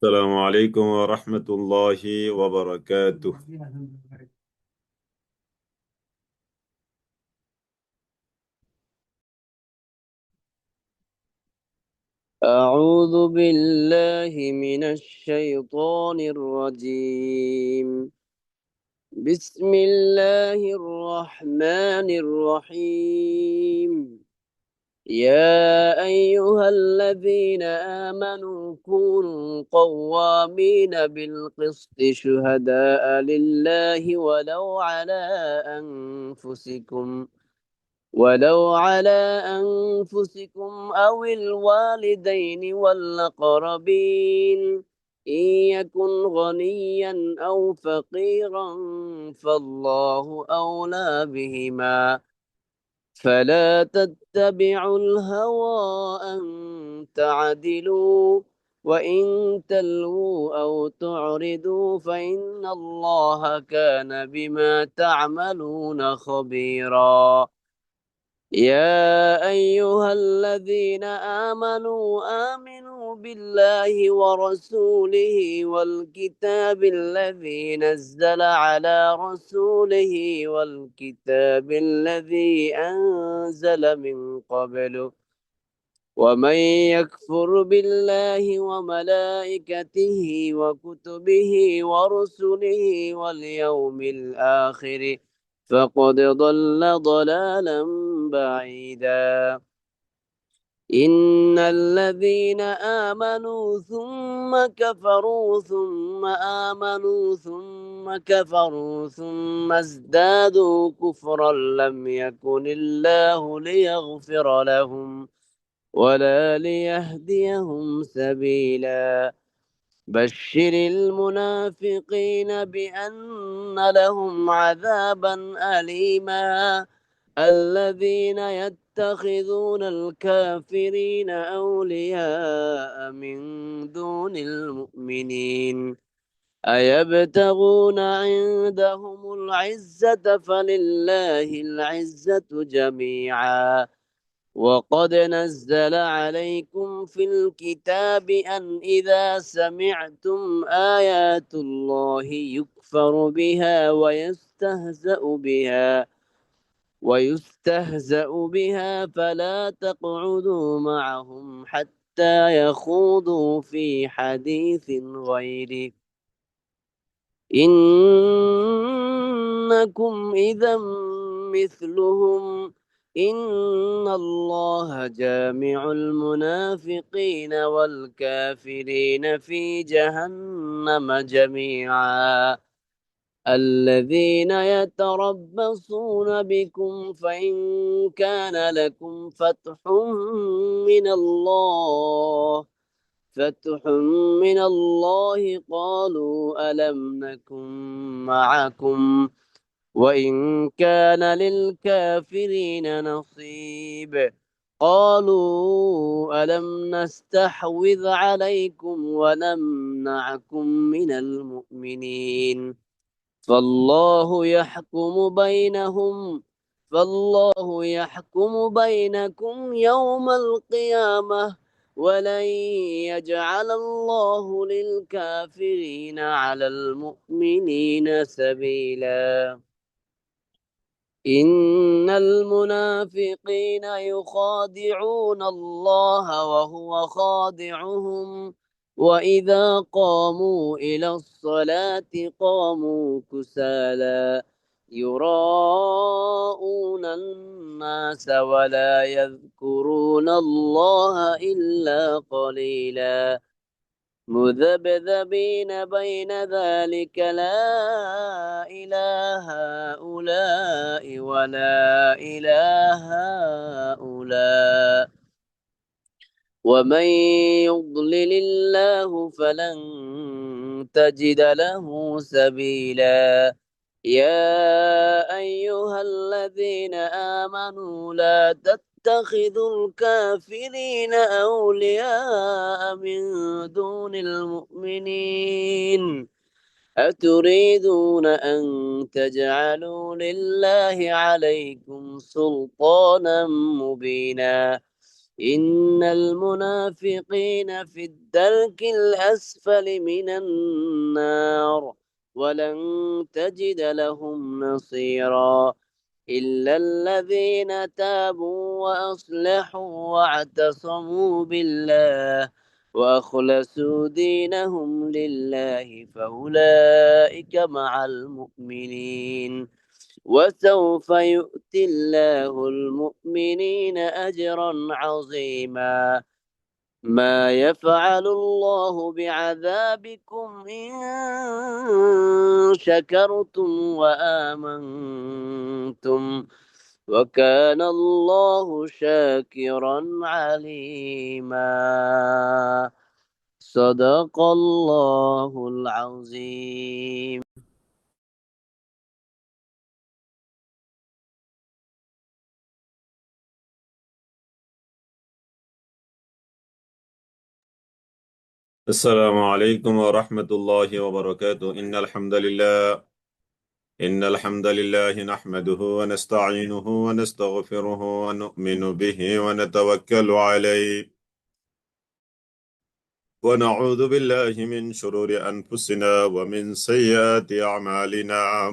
السلام عليكم ورحمة الله وبركاته. أعوذ بالله من الشيطان الرجيم. بسم الله الرحمن الرحيم. يا أيها الذين آمنوا كونوا قوامين بالقسط شهداء لله ولو على أنفسكم أو الوالدين والأقربين، إن يكن غنيا أو فقيرا فالله أولى بهما، فلا تتبعوا الهوى أن تعدلوا، وإن تلووا أو تعرضوا فإن الله كان بما تعملون خبيرا. يا أيها الذين آمنوا بالله ورسوله والكتاب الذي نزل على رسوله والكتاب الذي أنزل من قبل، ومن يكفر بالله وملائكته وكتبه ورسله واليوم الآخر فقد ضل ضلالا بعيدا. إن الذين آمنوا ثم كفروا ثم آمنوا ثم كفروا ثم ازدادوا كفرا لم يكن الله ليغفر لهم ولا ليهديهم سبيلا. بشر المنافقين بأن لهم عذابا أليما، الذين يتخذون الكافرين أولياء من دون المؤمنين، أيبتغون عندهم العزة فلله العزة جميعا. وقد نزل عليكم في الكتاب أن إذا سمعتم آيات الله يكفر بها ويستهزأ بها فلا تقعدوا معهم حتى يخوضوا في حديث غيره، إنكم إذا مثلهم. إن الله جامع المنافقين والكافرين في جهنم جميعا. الذين يتربصون بكم فإن كان لكم فتح من الله قالوا ألم نكن معكم، وإن كان للكافرين نصيب قالوا ألم نستحوذ عليكم ونمنعكم من المؤمنين، فالله يحكم بينهم فالله يحكم بينكم يوم القيامة، ولن يجعل الله للكافرين على المؤمنين سبيلا. إن المنافقين يخادعون الله وهو خادعهم، وإذا قاموا إلى الصلاة قاموا كسالى يراءون الناس ولا يذكرون الله إلا قليلا، مذبذبين بين ذلك لا إله هؤلاء ولا إله هؤلاء، ومن يضلل الله فلن تجد له سبيلا. يا أيها الذين آمنوا لا تتخذوا الكافرين أولياء من دون المؤمنين، أتريدون أن تجعلوا لله عليكم سلطانا مبينا. إن المنافقين في الدرك الأسفل من النار ولن تجد لهم نصيرا إلا الذين تابوا وأصلحوا واعتصموا بالله وأخلصوا دينهم لله فأولئك مع المؤمنين وسوف يؤتي الله المؤمنين أجرا عظيما ما يفعل الله بعذابكم إن شكرتم وآمنتم وكان الله شاكرا عليما صدق الله العظيم. السلام عليكم ورحمة الله وبركاته. إن الحمد لله نحمده ونستعينه ونستغفره ونؤمن به ونتوكل عليه ونعوذ بالله من شرور أنفسنا ومن سيئات أعمالنا.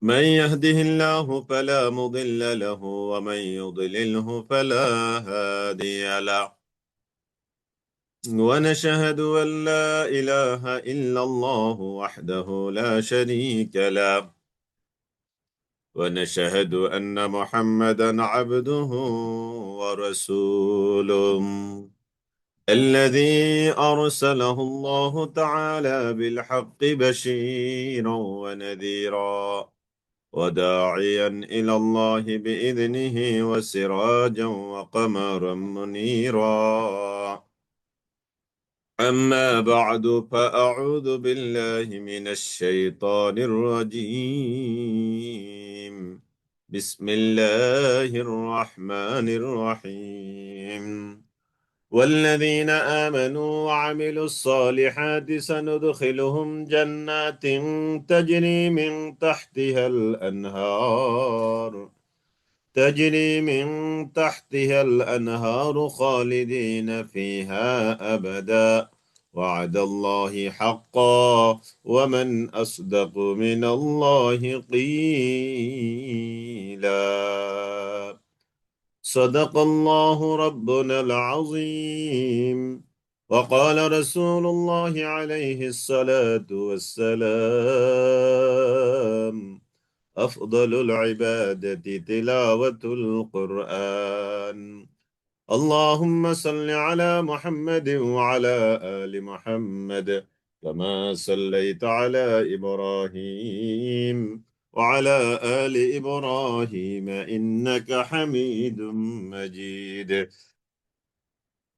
من يهده الله فلا مضل له ومن يضلله فلا هادي له، ونشهد أن لا إله إلا الله وحده لا شريك له، ونشهد أن محمدا عبده ورسوله الذي أرسله الله تعالى بالحق بشيرا ونذيرا وداعيا إلى الله بإذنه وسراجا وقمرا منيرا. أما بعد فأعوذ بالله من الشيطان الرجيم. بسم الله الرحمن الرحيم. والذين آمنوا وعملوا الصالحات سندخلهم جنات تجري من تحتها الأنهار خالدين فيها أبدا، وعد الله حقا، ومن أصدق من الله قيلا. صدق الله ربنا العظيم. وقال رسول الله عليه الصلاة والسلام: أفضل العبادة تلاوة القرآن. اللهم صل على محمد وعلى آل محمد كما صليت على إبراهيم وعلى آل إبراهيم إنك حميد مجيد.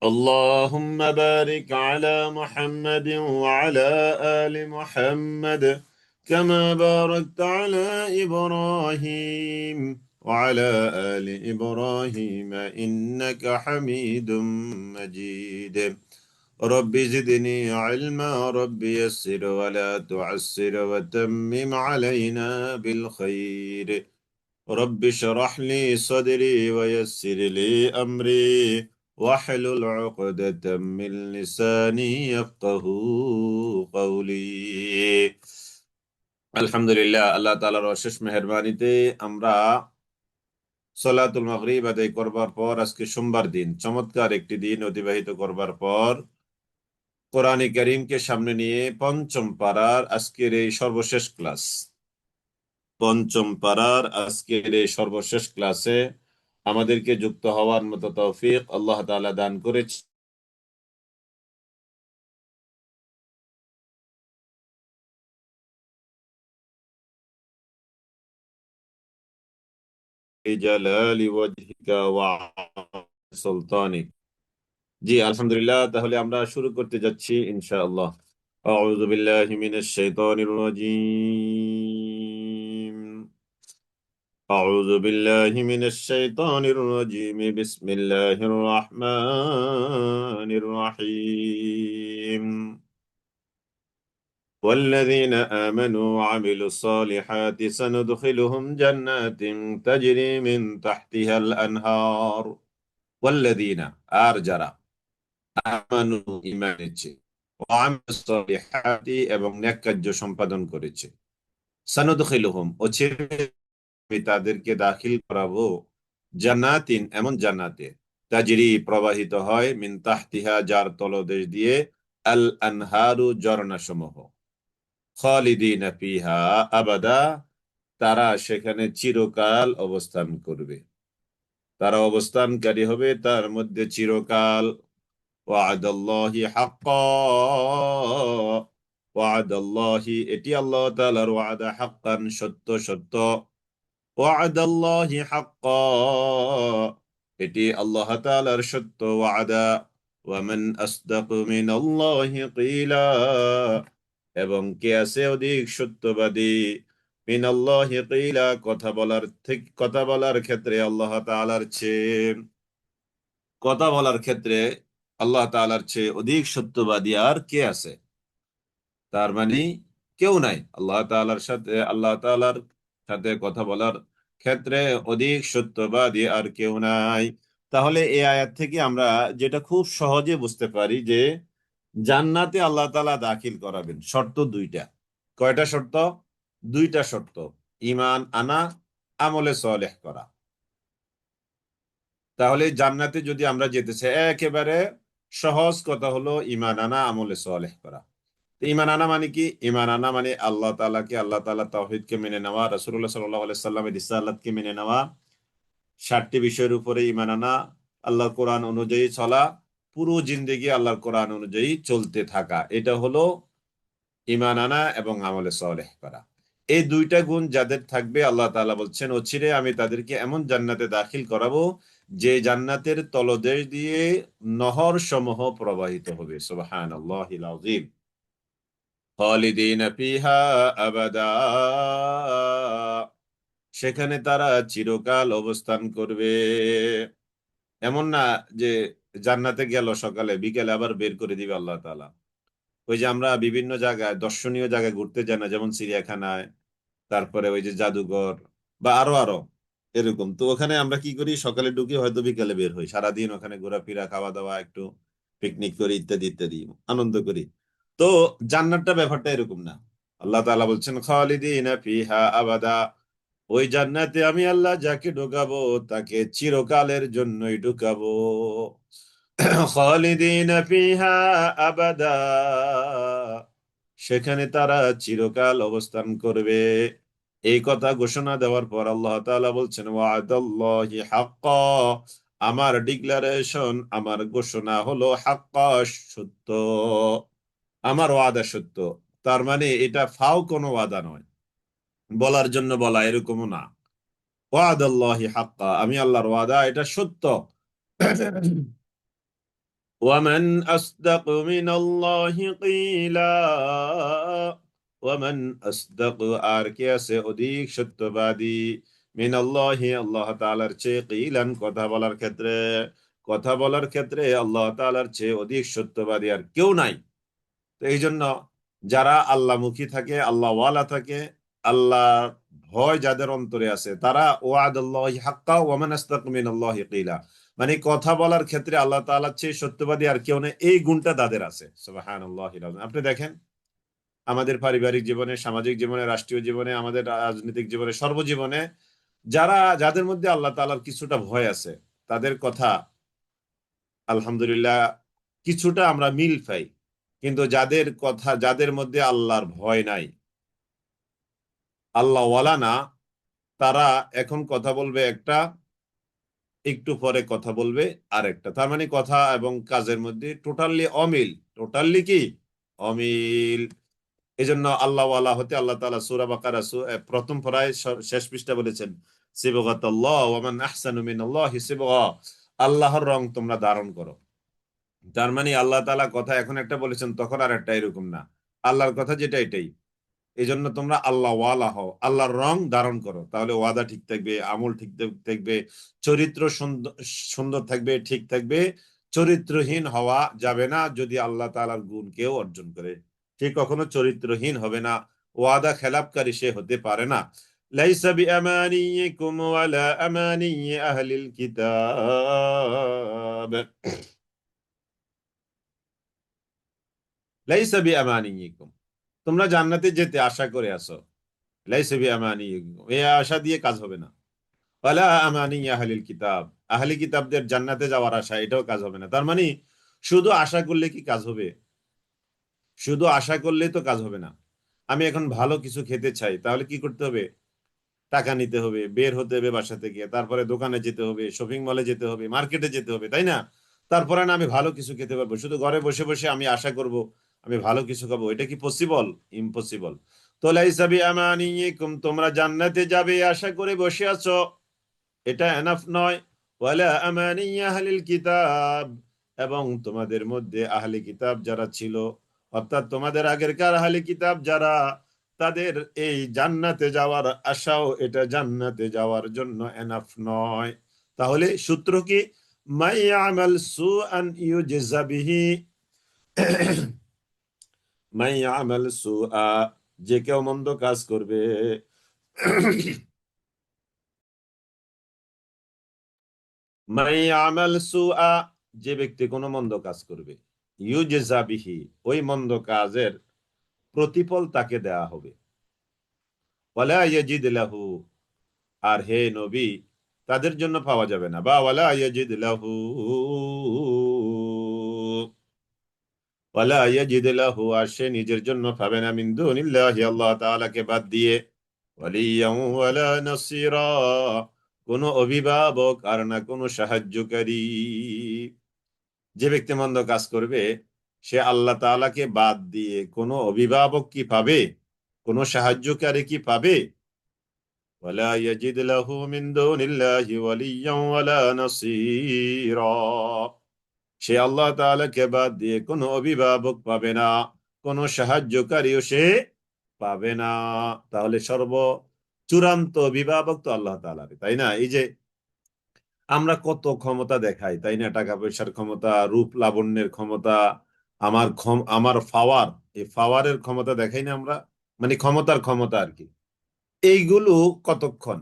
اللهم بارك على محمد وعلى آل محمد كما باركت على إبراهيم وعلى آل إبراهيم إنك حميد مجيد. رب زدني علما، رب يسر ولا تعسر وتمم علينا بالخير. رب اشرح لي صدري ويسر لي أمري واحلل عقدة من لساني يفقه قولي। আলহামদুলিল্লাহ, আল্লাহ তাআলার অশেষ মেহেরবানিতে আমরা সলাতুল মাগরিব আদায় করবার পর আজকে সোমবার দিন, চমৎকার একটি দিন অতিবাহিত করবার পর কোরআনে কারীমকে সামনে নিয়ে পঞ্চম পারার আজকের এই সর্বশেষ ক্লাসে আমাদেরকে যুক্ত হওয়ার মতো তৌফিক আল্লাহ তাআলা দান করেছে জালালি ওয়াজহিকা ওয়া সুলতানিক। জি আলহামদুলিল্লাহ, তাহলে আমরা শুরু করতে যাচ্ছি ইনশাআল্লাহ। আউযু বিল্লাহি মিনাশ শাইতানির রাজীম। আউযু বিল্লাহি মিনাশ শাইতানির রাজীম। বিসমিল্লাহির রাহমানির রাহিম। والذين آمنوا وعملوا الصالحات سندخلهم جنات تجري من تحتها الأنهار ওয়াল্লাযীনা, আর যারা আমানু, ঈমান এনেছে, ওয়া আমিলুস সলিহাতি, এবং নেক কার্য সম্পাদন করেছে, সানুদখিলুহুম, অচিরে আমি তাদেরকে দাখিল করাবো, জান্নাতিন, এমন জান্নাতে, তাজরি, প্রবাহিত হয়, মিন তাহতিহা, যার তলদেশ দিয়ে, আল আনহারু, ঝর্ণা সমূহ, খালিদিনা ফিহা আবাদা, তারা সেখানে চিরকাল অবস্থান করবে, তারা অবস্থানকারী হবে তার মধ্যে চিরকাল। ওয়াদাল্লাহি হাক্কা, ওয়াদাল্লাহি, এটি আল্লাহ তাআলার ওয়াদা, হাক্কান, সত্য সত্য, ওয়াদাল্লাহি হাক্কা, এটি আল্লাহ তাআলার সত্য ওয়াদা। ওয়ামান আসদাকু মিনাল্লাহি কিলা, এবং কে আছে অধিক সত্যবাদী, মিনাল্লাহি কিলা, কথা বলার ক্ষেত্রে আল্লাহ তাআলার চেয়ে, কথা বলার ক্ষেত্রে আল্লাহ তাআলার চেয়ে অধিক সত্যবাদী আর কে আছে? তার মানে কেউ নাই। আল্লাহ তাআলার সাথে কথা বলার ক্ষেত্রে অধিক সত্যবাদী আর কেউ নাই। তাহলে এই আয়াত থেকে আমরা যেটা খুব সহজে বুঝতে পারি যে জান্নাতে আল্লাহ তাআলা দাখিল করাবেন, শর্ত দুইটা। কয়টা শর্ত? দুইটা শর্ত। ঈমান আনা, আমলে সালেহ করা। তাহলে জান্নাতে যদি আমরা যেতে চাই, একেবারে সহজ কথা হলো ঈমান আনা, আমলে সালেহ করা। তো ঈমান আনা মানে কি? ঈমান আনা মানে আল্লাহ তাআলা তাওহীদকে মেনে নেওয়া, রাসূলুল্লাহ সাল্লাল্লাহু আলাইহি সাল্লামের রিসালাতকে মেনে নেওয়া, 7টি বিষয়ের উপরে ঈমান আনা, আল্লাহর কোরআন অনুযায়ী চলা, পুরো জিন্দেগি আল্লাহর কোরআন অনুযায়ী চলতে থাকা, এটা হলো ঈমান আনা এবং আমলে সালেহ করা। এই দুইটা গুণ যাদের থাকবে, আল্লাহ তাআলা বলছেন অচিরে আমি তাদেরকে এমন জান্নাতে দাখিল করাবো যে জান্নাতের তলদেশ দিয়ে নহর সমূহ প্রবাহিত হবে। সুবহানাল্লাহিল আযীম। খালিদিনা ফিহা আবাদা, সেখানে তারা চিরকাল অবস্থান করবে। এমন না যে জান্নাতে গেল সকালে, বিকেলে আবার বের করে দিবে আল্লাহ তাআলা। ওই যে আমরা বিভিন্ন জায়গায়, দর্শনীয় জায়গায় ঘুরতে যাই না, যেমন চিড়িয়াখানায়, তারপরে ওই যে জাদুঘর, বা আরো আরো এরকম, তো ওখানে আমরা কি করি, সকালে ঢুকি, হয়তো বিকালে বের হই, সারাদিন ওখানে ঘোরাফেরা, খাওয়া দাওয়া, একটু পিকনিক করি, ইত্যাদি ইত্যাদি, আনন্দ করি। তো জান্নাতটা ব্যাপারটা এরকম না। আল্লাহ তাআলা বলছেন খালিদিনা ফিহা আবাদা, ওই জান্নাতে আমি আল্লাহ যাকে ঢুকাবো তাকে চিরকালের জন্যই ঢুকাবো। খালিদিনা ফিহা আবাদা, সেখানে তারা চিরকাল অবস্থান করবে। এই কথা ঘোষণা দেওয়ার পর আল্লাহ তাআলা বলছেন ওয়াদাল্লাহি হাক্কা, আমার ডিক্লারেশন, আমার ঘোষণা হলো হাক্কা, সত্য, আমার ওয়াদা সত্য। তার মানে এটা ফাও কোনো ওয়াদা নয়, বলার জন্য বলা এরকমও না। ওয়াদাল্লাহি হাক্কা, আমি আল্লাহর ওয়াদা, এটা সত্য। ওয়ামান আসদাকু মিনাল্লাহি কিলা, ওয়ামান আসদাকু, আর কে আছে অধিক সত্যবাদী, মিনাল্লাহি, আল্লাহ তাআলার চেয়ে, কিলান, কথা বলার ক্ষেত্রে, কথা বলার ক্ষেত্রে আল্লাহ তাআলার চেয়ে অধিক সত্যবাদী আর কেউ নাই। তো এই জন্য যারা আল্লাহমুখী থাকে, আল্লাহ ওয়ালা থাকে, আল্লাহ ভয় যাদের অন্তরে আছে, তারা ওয়াদাল্লাহি হাক্কা ওয়ামান আসদাকু মিনাল্লাহি কিলা, মানে কথা বলার ক্ষেত্রে আল্লাহ তাআলার চেয়ে সত্যবাদী আর কেউ নেই, এই গুণটা তাদের আছে। সুবহানাল্লাহিল আযীম। আপনি দেখেন আমাদের পারিবারিক জীবনে, সামাজিক জীবনে, রাষ্ট্রীয় জীবনে, আমাদের রাজনৈতিক জীবনে, সর্বজীবনে যাদের মধ্যে আল্লাহ তাআলার কিছুটা ভয় আছে, তাদের কথা আলহামদুলিল্লাহ কিছুটা আমরা মিল পাই। কিন্তু যাদের মধ্যে আল্লাহর ভয় নাই, আল্লাহ ওয়ালা না, তারা এখন কথা বলবে একটা, একটু পরে কথা বলবে আরেকটা। তার মানে কথা এবং কাজের মধ্যে টোটালি অমিল, টোটালি কি অমিল। এই জন্য আল্লাহ ওয়ালা হতে আল্লাহ তাআলা সূরা বাকারা প্রথম পড়ায় শেষ পৃষ্ঠা বলেছেন সিবগাতাল্লাহ ওয়া মান আহসানু মিনাল্লাহি সিবগা, আল্লাহর রং তোমরা ধারণ করো। তার মানে আল্লাহ তাআলা কথা এখন একটা বলেছেন, তখন আর একটা, এরকম না। আল্লাহর কথা যেটা এটাই। এই জন্য তোমরা আল্লাহ ওয়ালা হও, আল্লাহর রং ধারণ করো, তাহলে ওয়াদা ঠিক থাকবে, আমল ঠিক থাকবে, চরিত্র সুন্দর সুন্দর থাকবে, ঠিক থাকবে। চরিত্রহীন হওয়া যাবে না যদি আল্লাহ তাআলার গুণ কেউ অর্জন করে। সে কখনো চরিত্রহীন হবে না, ওয়াদা খেলাপকারী সে হতে পারে না। লাইসা বিআমানিয়িকুম ওয়ালা আমানি আহলিল কিতাব, লাইসা বিআমানিয়িকুম, তোমরা জান্নাতে যেতে আশা করে আসো, লাইসা বিআমানিয়িকুম, এই আশা দিয়ে কাজ হবে না। ওয়ালা আমানি আহলিল কিতাব, আহলি কিতাবদের জান্নাতে যাওয়ার আশা, এটাও কাজ হবে না। তার মানে শুধু আশা করলে কি কাজ হবে? শুধু আশা করলে তো কাজ হবে না। আমি এখন ভালো কিছু খেতে চাই, তাহলে কি করতে হবে? টাকা নিতে হবে, বের হতে হবে বাসা থেকে, তারপরে দোকানে যেতে হবে, শপিং মলে যেতে হবে, মার্কেটে যেতে হবে, তাই না? তারপরে না আমি ভালো কিছু খেতে পারবো। শুধু ঘরে বসে বসে আমি আশা করব আমি ভালো কিছু খাবো, এটা কি পসিবল? ইম্পসিবল। তো লাইসা বিআমানিয়িকুম, তোমরা জান্নাতে যাবে আশা করে বসে আছো, এটা এনাফ নয়। ওয়ালা আমানি আহলিল কিতাব, এবং তোমাদের মধ্যে আহলি কিতাব যারা ছিল, অর্থাৎ তোমাদের আগেরকার আহলি কিতাব যারা, তাদের এই জান্নাতে যাওয়ার আশাও এটা জান্নাতে যাওয়ার জন্য এনাফ নয়। তাহলে সূত্র কি? মাই ইয়ামাল সুআন ইউজজা বিহি, মাই ইয়ামাল সুআ, যে কেউ মন্দ কাজ করবে, মাই আমাল সুআ, যে ব্যক্তি কোনো মন্দ কাজ করবে, ইউজজা বিহি, ওই মন্দ কাজের প্রতিফল তাকে দেয়া হবে। ওয়ালা ইয়াজিদ লাহু, আর হে নবী, তাদের জন্য পাওয়া যাবে না, বা ওয়ালা ইয়াজিদ লাহু, ওয়ালা ইয়াজিদ লাহু, আর সে নিজের জন্য পাবে না, মিন দুনিল্লাহি, আল্লাহ তাআলাকে বাদ দিয়ে, ওয়ালিয়ান ওয়ালা নাসীরা, কোনো অভিভাবক আর না কোনো সাহায্যকারী। যে ব্যক্তি মন্দ কাজ করবে, সে আল্লাহ তাআলাকে বাদ দিয়ে কোনো অভিভাবক কি পাবে? কোনো সাহায্যকারী কি পাবে? ওয়ালা ইয়াজিদ লাহু মিন দুনিল্লাহি ওয়ালিয়্যান ওয়ালা নাসীরা, সে আল্লাহ তাআলাকে বাদ দিয়ে কোনো অভিভাবক পাবে না, কোনো সাহায্যকারীও সে পাবে না। তাহলে চূড়ান্ত অভিভাবক তো আল্লাহ তাআলার, তাই না? এই যে আমরা কত ক্ষমতা দেখাই, তাই না? টাকা পয়সার ক্ষমতা, রূপ লাবণ্যের ক্ষমতা, আমার পাওয়ার, এই পাওয়ারের ক্ষমতা দেখাই না আমরা, মানে ক্ষমতার ক্ষমতা আর কি। এইগুলো কতক্ষণ?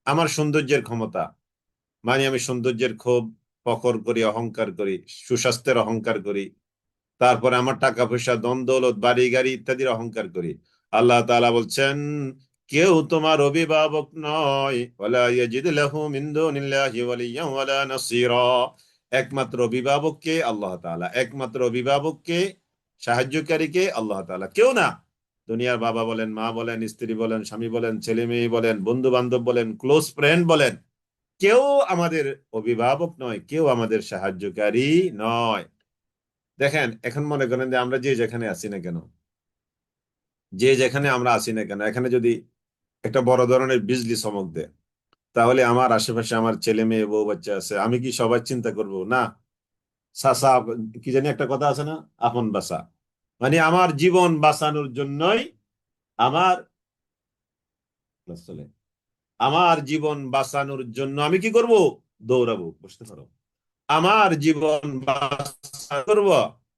আমার সৌন্দর্যের ক্ষমতা, মানে আমি সৌন্দর্যের খুব ফখর করি, অহংকার করি, সুস্বাস্থ্যের অহংকার করি, তারপরে আমার টাকা পয়সা, ধন দৌলত, বাড়ি গাড়ি ইত্যাদির অহংকার করি। আল্লাহ তাআলা বলছেন, কেউ তোমার অভিভাবক নয়। ওয়ালা ইয়াজিদ লাহু মিন দুনিল্লাহি ওয়ালিয়্যান ওয়ালা নাসীরা, একমাত্র অভিভাবককে আল্লাহ তাআলা, একমাত্র অভিভাবককে, সাহায্যকারীকে আল্লাহ তাআলা, কেউ না। দুনিয়ার বাবা বলেন, মা বলেন, স্ত্রী বলেন, স্বামী বলেন, ছেলে মেয়ে বলেন, বন্ধু বান্ধব বলেন, ক্লোজ ফ্রেন্ড বলেন, কেউ আমাদের অভিভাবক নয়, কেউ আমাদের সাহায্যকারী নয়। দেখেন, এখন মনে করেন যে আমরা যে যেখানে আছি না কেন, যে যেখানে আমরা আছি না কেন, এখানে যদি একটা বড় ধরনের বিজলি চমক দেয়, তাহলে আমার আশেপাশে আমার ছেলে মেয়ে, বউ বাচ্চা আছে, আমি কি সবাই চিন্তা করব না? সাসা, কি জানি একটা কথা আছে না, আপন বাসা, মানে আমার জীবন বাঁচানোর জন্যই, আমার চলে, আমার জীবন বাঁচানোর জন্য আমি কি করব? দৌড়াবো, বুঝতে পারো? আমার জীবন বাঁচা করব,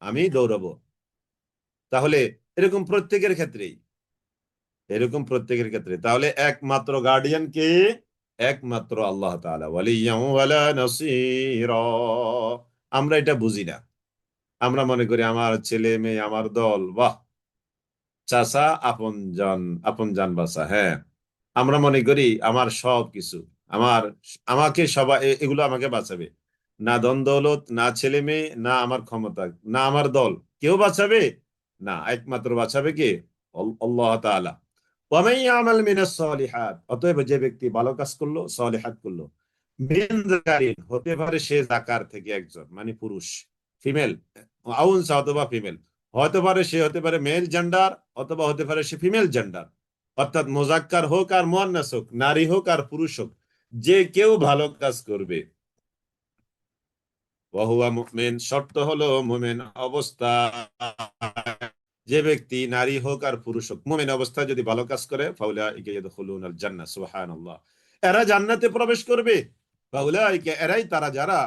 আমি দৌড়াবো। তাহলে এরকম প্রত্যেকের ক্ষেত্রেই, এরকম প্রত্যেকের ক্ষেত্রে, তাহলে একমাত্র গার্ডিয়ান কে? একমাত্র আল্লাহ তাআলা, ওয়ালিয়্যান ওয়ালা নাসীরা। আমরা এটা বুঝি না। আমরা মনে করি আমার ছেলে মেয়ে, আমার দল, বাহ, চাচা আপন আপন জান বাসা, হ্যাঁ। আমরা মনে করি আমার সব কিছু, আমার, আমাকে সবাই, এগুলো আমাকে বাঁচাবে। না ধন দৌলত, না ছেলে মেয়ে, না আমার ক্ষমতা, না আমার দল, কেউ বাঁচাবে না। একমাত্র বাঁচাবে কে? আল্লাহ তাআলা। ওয়ামান ইয়ামাল মিনাস সালিহাত, অতএব যে ব্যক্তি ভালো কাজ করলো, সালিহাত করলো, মিন যাকারিন, হতে পারে সে যাকার থেকে একজন, মানে পুরুষ, ফিমেল, আউনসা অথবা ফিমেল, হতে পারে সে, হতে পারে মেল জেন্ডার, অথবা হতে পারে সে ফিমেল জেন্ডার, অর্থাৎ মোজাক্কার হোক আর মুয়ান্নাস হোক, নারী হোক আর পুরুষ হোক, যে কেউ ভালো কাজ করবে, ওয়াহুয়া মুমিন, শর্ত হলো মুমিন অবস্থা। যে ব্যক্তি নারী হোক আর পুরুষ হোক, মুমিন অবস্থায় যদি ভালো কাজ করে, ফাউলাইকা ইয়াদখুলুনাল জান্নাহ, সুবহানাল্লাহ, এরা জান্নাতে প্রবেশ করবে। ফাউলাইকা, এরাই তারা যারা,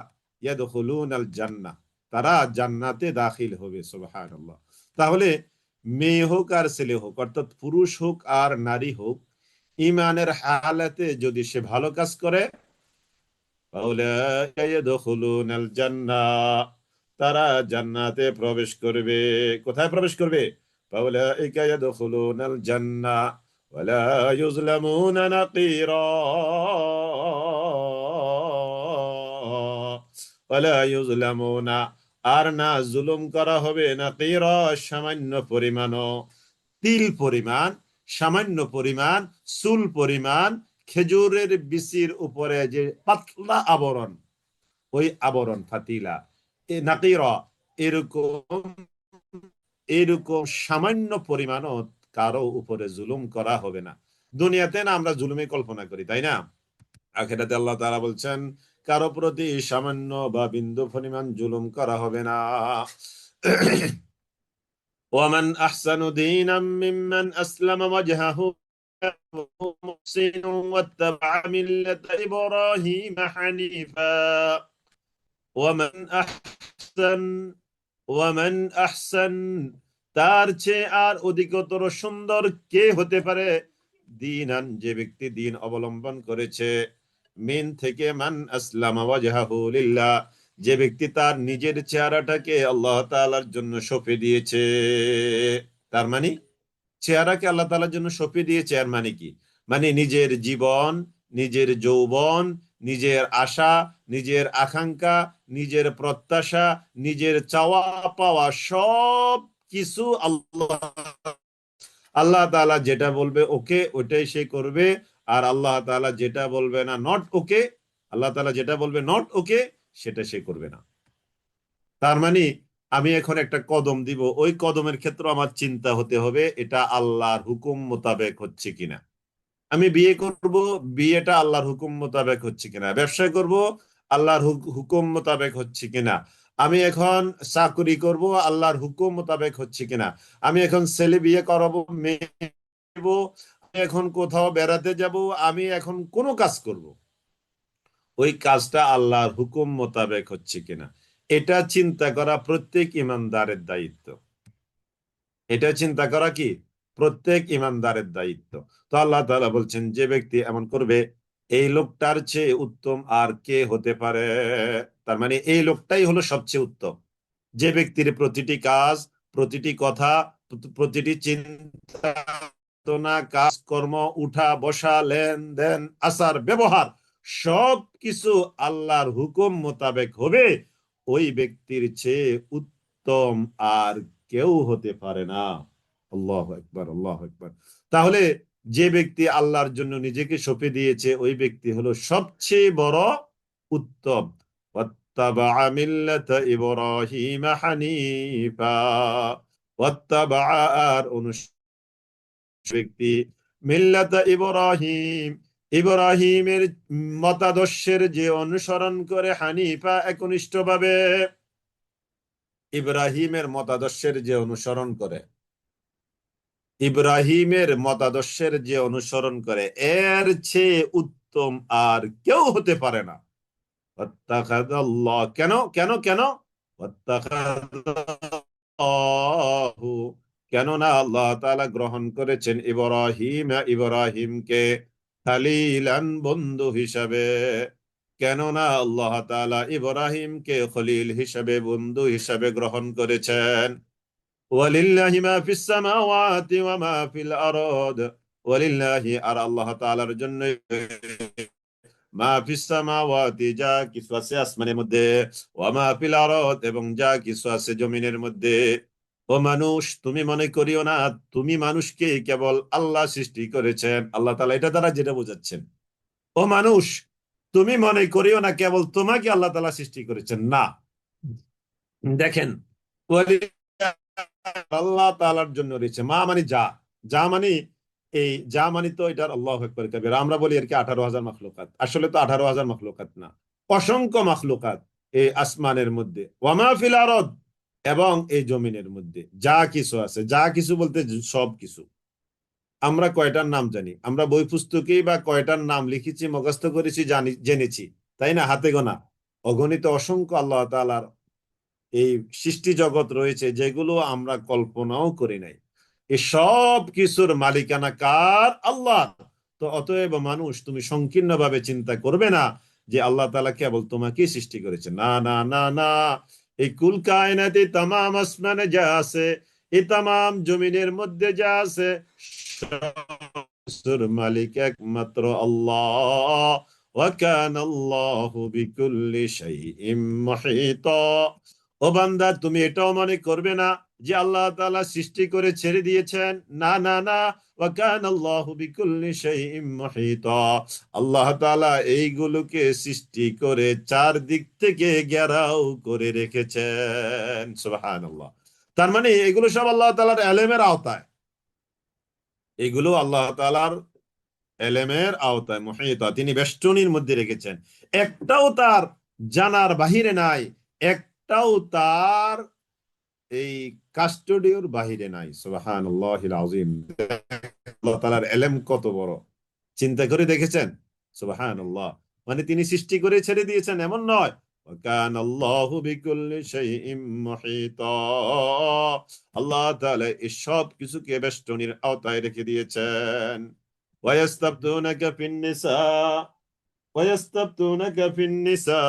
ইয়াদখুলুনাল জান্নাহ, তারা জান্নাতে দাখিল হবে, সুবহানাল্লাহ। তাহলে মেয়ে হোক আর ছেলে হোক, অর্থাৎ পুরুষ হোক আর নারী হোক, ইমানের হালাতে যদি সে ভালো কাজ করে, ফাউলাইকা ইয়াদখুলুনাল জান্নাহ, তারা জান্নাতে প্রবেশ করবে। কোথায় প্রবেশ করবে? ফাউলাইকা ইয়াদখুলুনাল জান্নাহ ওয়ালা ইউজলামুনা নাকিরা, ওয়ালা ইউজলামুনা, আর না জুলুম করা হবে, নাকিরা, সামান্য পরিমাণও, তিল পরিমাণ, সামান্য পরিমাণ, চুল পরিমাণ, খেজুরের বিচির উপরে যে পাতলা আবরণ, ওই আবরণ ফাতিলা, এ নাকিরা, এরকম এরকম সামান্য পরিমাণও কারো উপরে জুলুম করা হবে না। দুনিয়াতে না আমরা জুলুমে কল্পনা করি, তাই না? আখিরাতে আল্লাহ তাআলা বলছেন কারো প্রতি সামান্য বা বিন্দু পরিমাণ জুলুম করা হবে না। ওয়ামান আহসানু দীনাম মিম্মান আসলামা ওয়াজহাহু মুহসিনুন ওয়াত্তাবা'a মিল্লাতা ইব্রাহিম হানিফা। ওয়ামান আহসান, ওয়ামান আহসান, তার চেয়ে আর অধিকতর সুন্দর কে হতে পারে? দীনান, যে ব্যক্তি দিন অবলম্বন করেছে, মিন থেকে মান আসলামা ওয়াজহাহু লিল্লাহ, যে ব্যক্তি তার নিজের চেহারাটাকে আল্লাহ তাআলার জন্য সঁপে দিয়েছে। তার মানে চেহারাকে আল্লাহ তাআলার জন্য সঁপে দিয়েছে, এর মানে কি? মানে নিজের জীবন, নিজের যৌবন, নিজের আশা, নিজের আকাঙ্ক্ষা, নিজের প্রত্যাশা, নিজের চাওয়া পাওয়া, সব কিছু আল্লাহ আল্লাহ তাআলা যেটা বলবে ওকে, ওটাই সে করবে। আর আল্লাহ তাআলা যেটা বলবে না, নট ওকে, আল্লাহ তাআলা যেটা বলবে নট ওকে, সেটা সে করবে না। তার মানে আমি এখন একটা কদম দিব, ওই কদমের ক্ষেত্রে আমার চিন্তা হতে হবে এটা আল্লাহর হুকুম মোতাবেক হচ্ছে কিনা। আমি বিয়ে করব, বিয়েটা আল্লাহর হুকুম মোতাবেক হচ্ছে কিনা। ব্যবসা করব, আল্লাহর হুকুম মোতাবেক হচ্ছে কিনা। আমি এখন চাকরি করব, আল্লাহর হুকুম মোতাবেক হচ্ছে কিনা। আমি এখন ছেলে বিয়ে করাবো, মেয়ে দেব, আমি এখন কোথাও বেড়াতে যাব, আমি এখন কোনো কাজ করব, ওই কাজটা আল্লাহর হুকুম মোতাবেক হচ্ছে কিনা, এটা চিন্তা করা প্রত্যেক ইমানদারের দায়িত্ব। এটা চিন্তা করা কি প্রত্যেক ইমানদারের দায়িত্ব। তো আল্লাহ তাআলা বলছেন যে ব্যক্তি এমন করবে, এই লোকটার চেয়ে উত্তম আর কে হতে পারে? তার মানে এই লোকটাই হলো সবচেয়ে উত্তম, যে ব্যক্তির প্রতিটি কাজ, প্রতিটি কথা, প্রতিটি চিন্তা চেতনা, কাজকর্ম, উঠা বসা, লেনদেন, আচার ব্যবহার, সব কিছু আল্লাহর হুকুম মোতাবেক হবে, ওই ব্যক্তির চেয়ে উত্তম আর কেউ হতে পারে না। আল্লাহু আকবার, আল্লাহু আকবার। তাহলে যে ব্যক্তি আল্লাহর জন্য নিজেকে সঁপে দিয়েছে, ওই ব্যক্তি হলো সবচেয়ে বড় উত্তম। ওয়াত্তাবা'a মিল্লাতা ইব্রাহিম হানিফা, ওয়াত্তাবা'a, আর ব্যক্তি, মিল্লাতা ইব্রাহিম, ইব্রাহিমের মতাদর্শের যে অনুসরণ করে, হানিফা, একনিষ্ঠভাবে, ইব্রাহিমের মতাদর্শের যে অনুসরণ করে, ইব্রাহিমের মতাদর্শের যে অনুসরণ করে, এর চেয়ে উত্তম আর কেউ হতে পারে না। ওয়াত্তাখাযাল্লাহ, কেন কেন কেন? ওয়াত্তাখাযাল্লাহু, কেননা আল্লাহ তাআলা গ্রহণ করেছেন ইব্রাহিমকে খলিলান, বন্ধু হিসাবে। কেননা আল্লাহ তাআলা ইব্রাহিমকে খলিল হিসাবে, বন্ধু হিসাবে গ্রহণ করেছেন। ওয়ালিল্লাহি মা ফিস সামাওয়াতি ওয়া মা ফিল আরদ, ওয়ালিল্লাহি, আর আল্লাহ তাআলার জন্য মা ফিস সামাওয়াতি, যা কিছু আছে আসমানের মধ্যে, ওয়া মা ফিল আরদ, এবং যা কিছু আছে জমিনের মধ্যে। ও মানুষ, তুমি মনে করিও না তুমি মানুষকে কেবল আল্লাহ সৃষ্টি করেছেন। আল্লাহ তাআলা এটা দ্বারা যেটা বোঝাচ্ছেন, ও মানুষ, তুমি মনে করিও না কেবল তোমাকে আল্লাহ তাআলা সৃষ্টি করেছেন, না। দেখেন, আল্লাহ তাআলার জন্য রয়েছে মা, মানে যা, যা মানে, এই যা মানে তো এটার আল্লাহু আকবার কবিরা, আমরা বলি আর কি 18,000 মাখলুকাত, আসলে তো 18,000 মাখলুকাত না, অসংখ্য মাখলুকাত এই আসমানের মধ্যে, ওয়ামা ফিল আরদ, এবং এই জমিনের মধ্যে যা কিছু আছে, যা কিছু বলতে সব কিছু। আমরা কয়টার নাম জানি? আমরা বই পুস্তকেই বা কয়টার নাম লিখেছি, মুখস্থ করেছি, জানি, জেনেছি, তাই না? হাতে গোনা, অগণিত অসংখ্য আল্লাহ তাআলার এই সৃষ্টি জগৎ রয়েছে, যেগুলো আমরা কল্পনাও করি নাই। এই সব কিছুর মালিকানা কার? আল্লাহ। তো অতএব মানুষ, তুমি সংকীর্ণভাবে চিন্তা করবে না যে আল্লাহ তাআলা কেবল তোমাকে সৃষ্টি করেছে। না না না না, এই কুল কায়নাতে তামাম আসমানে যা আছে, এই তামাম জমিনের মধ্যে যা আছে, সব মালিক একমাত্র আল্লাহ। ওয়া কানা আল্লাহু বিকুল্লি শাইইন মুহীতা। ও বান্দা, তুমি এটাও মনে করবে না যে আল্লাহ তাআলা সৃষ্টি করে ছেড়ে দিয়েছেন। না না না, ওয়া কানা আল্লাহু বিকুল্লি শাইইন মুহীতা। আল্লাহ তাআলা এইগুলোকে সৃষ্টি করে চারদিক থেকে ঘেরাও করে রেখেছেন। সুবহানাল্লাহ। তার মানে এগুলো সব আল্লাহ তাআলার ইলমের আওতায়, এগুলো আল্লাহ তাআলার এলেমের আওতায়, মুহিতা, তিনি বেষ্টনীর মধ্যে রেখেছেন। একটাও তার জানার বাহিরে নাই, একটাও তার এই কাস্টডিওর বাহিরে নাই। সুবহানাল্লাহিল আযীম। আল্লাহ তাআলার এলেম কত বড়, চিন্তা করে দেখেছেন? সুবহানাল্লাহ। মানে তিনি সৃষ্টি করে ছেড়ে দিয়েছেন এমন নয়। ওয়া কানাল্লাহু বিকুল্লি শাইইন মুহীতা। আল্লাহ তাআলা এই সব কিছুকে বেষ্টনীর আওতায় রেখে দিয়েছেন। ওয়ায়াস্তাফতুনাকা ফিন-নিসা, ওয়ায়াস্তাফতুনাকা ফিন-নিসা,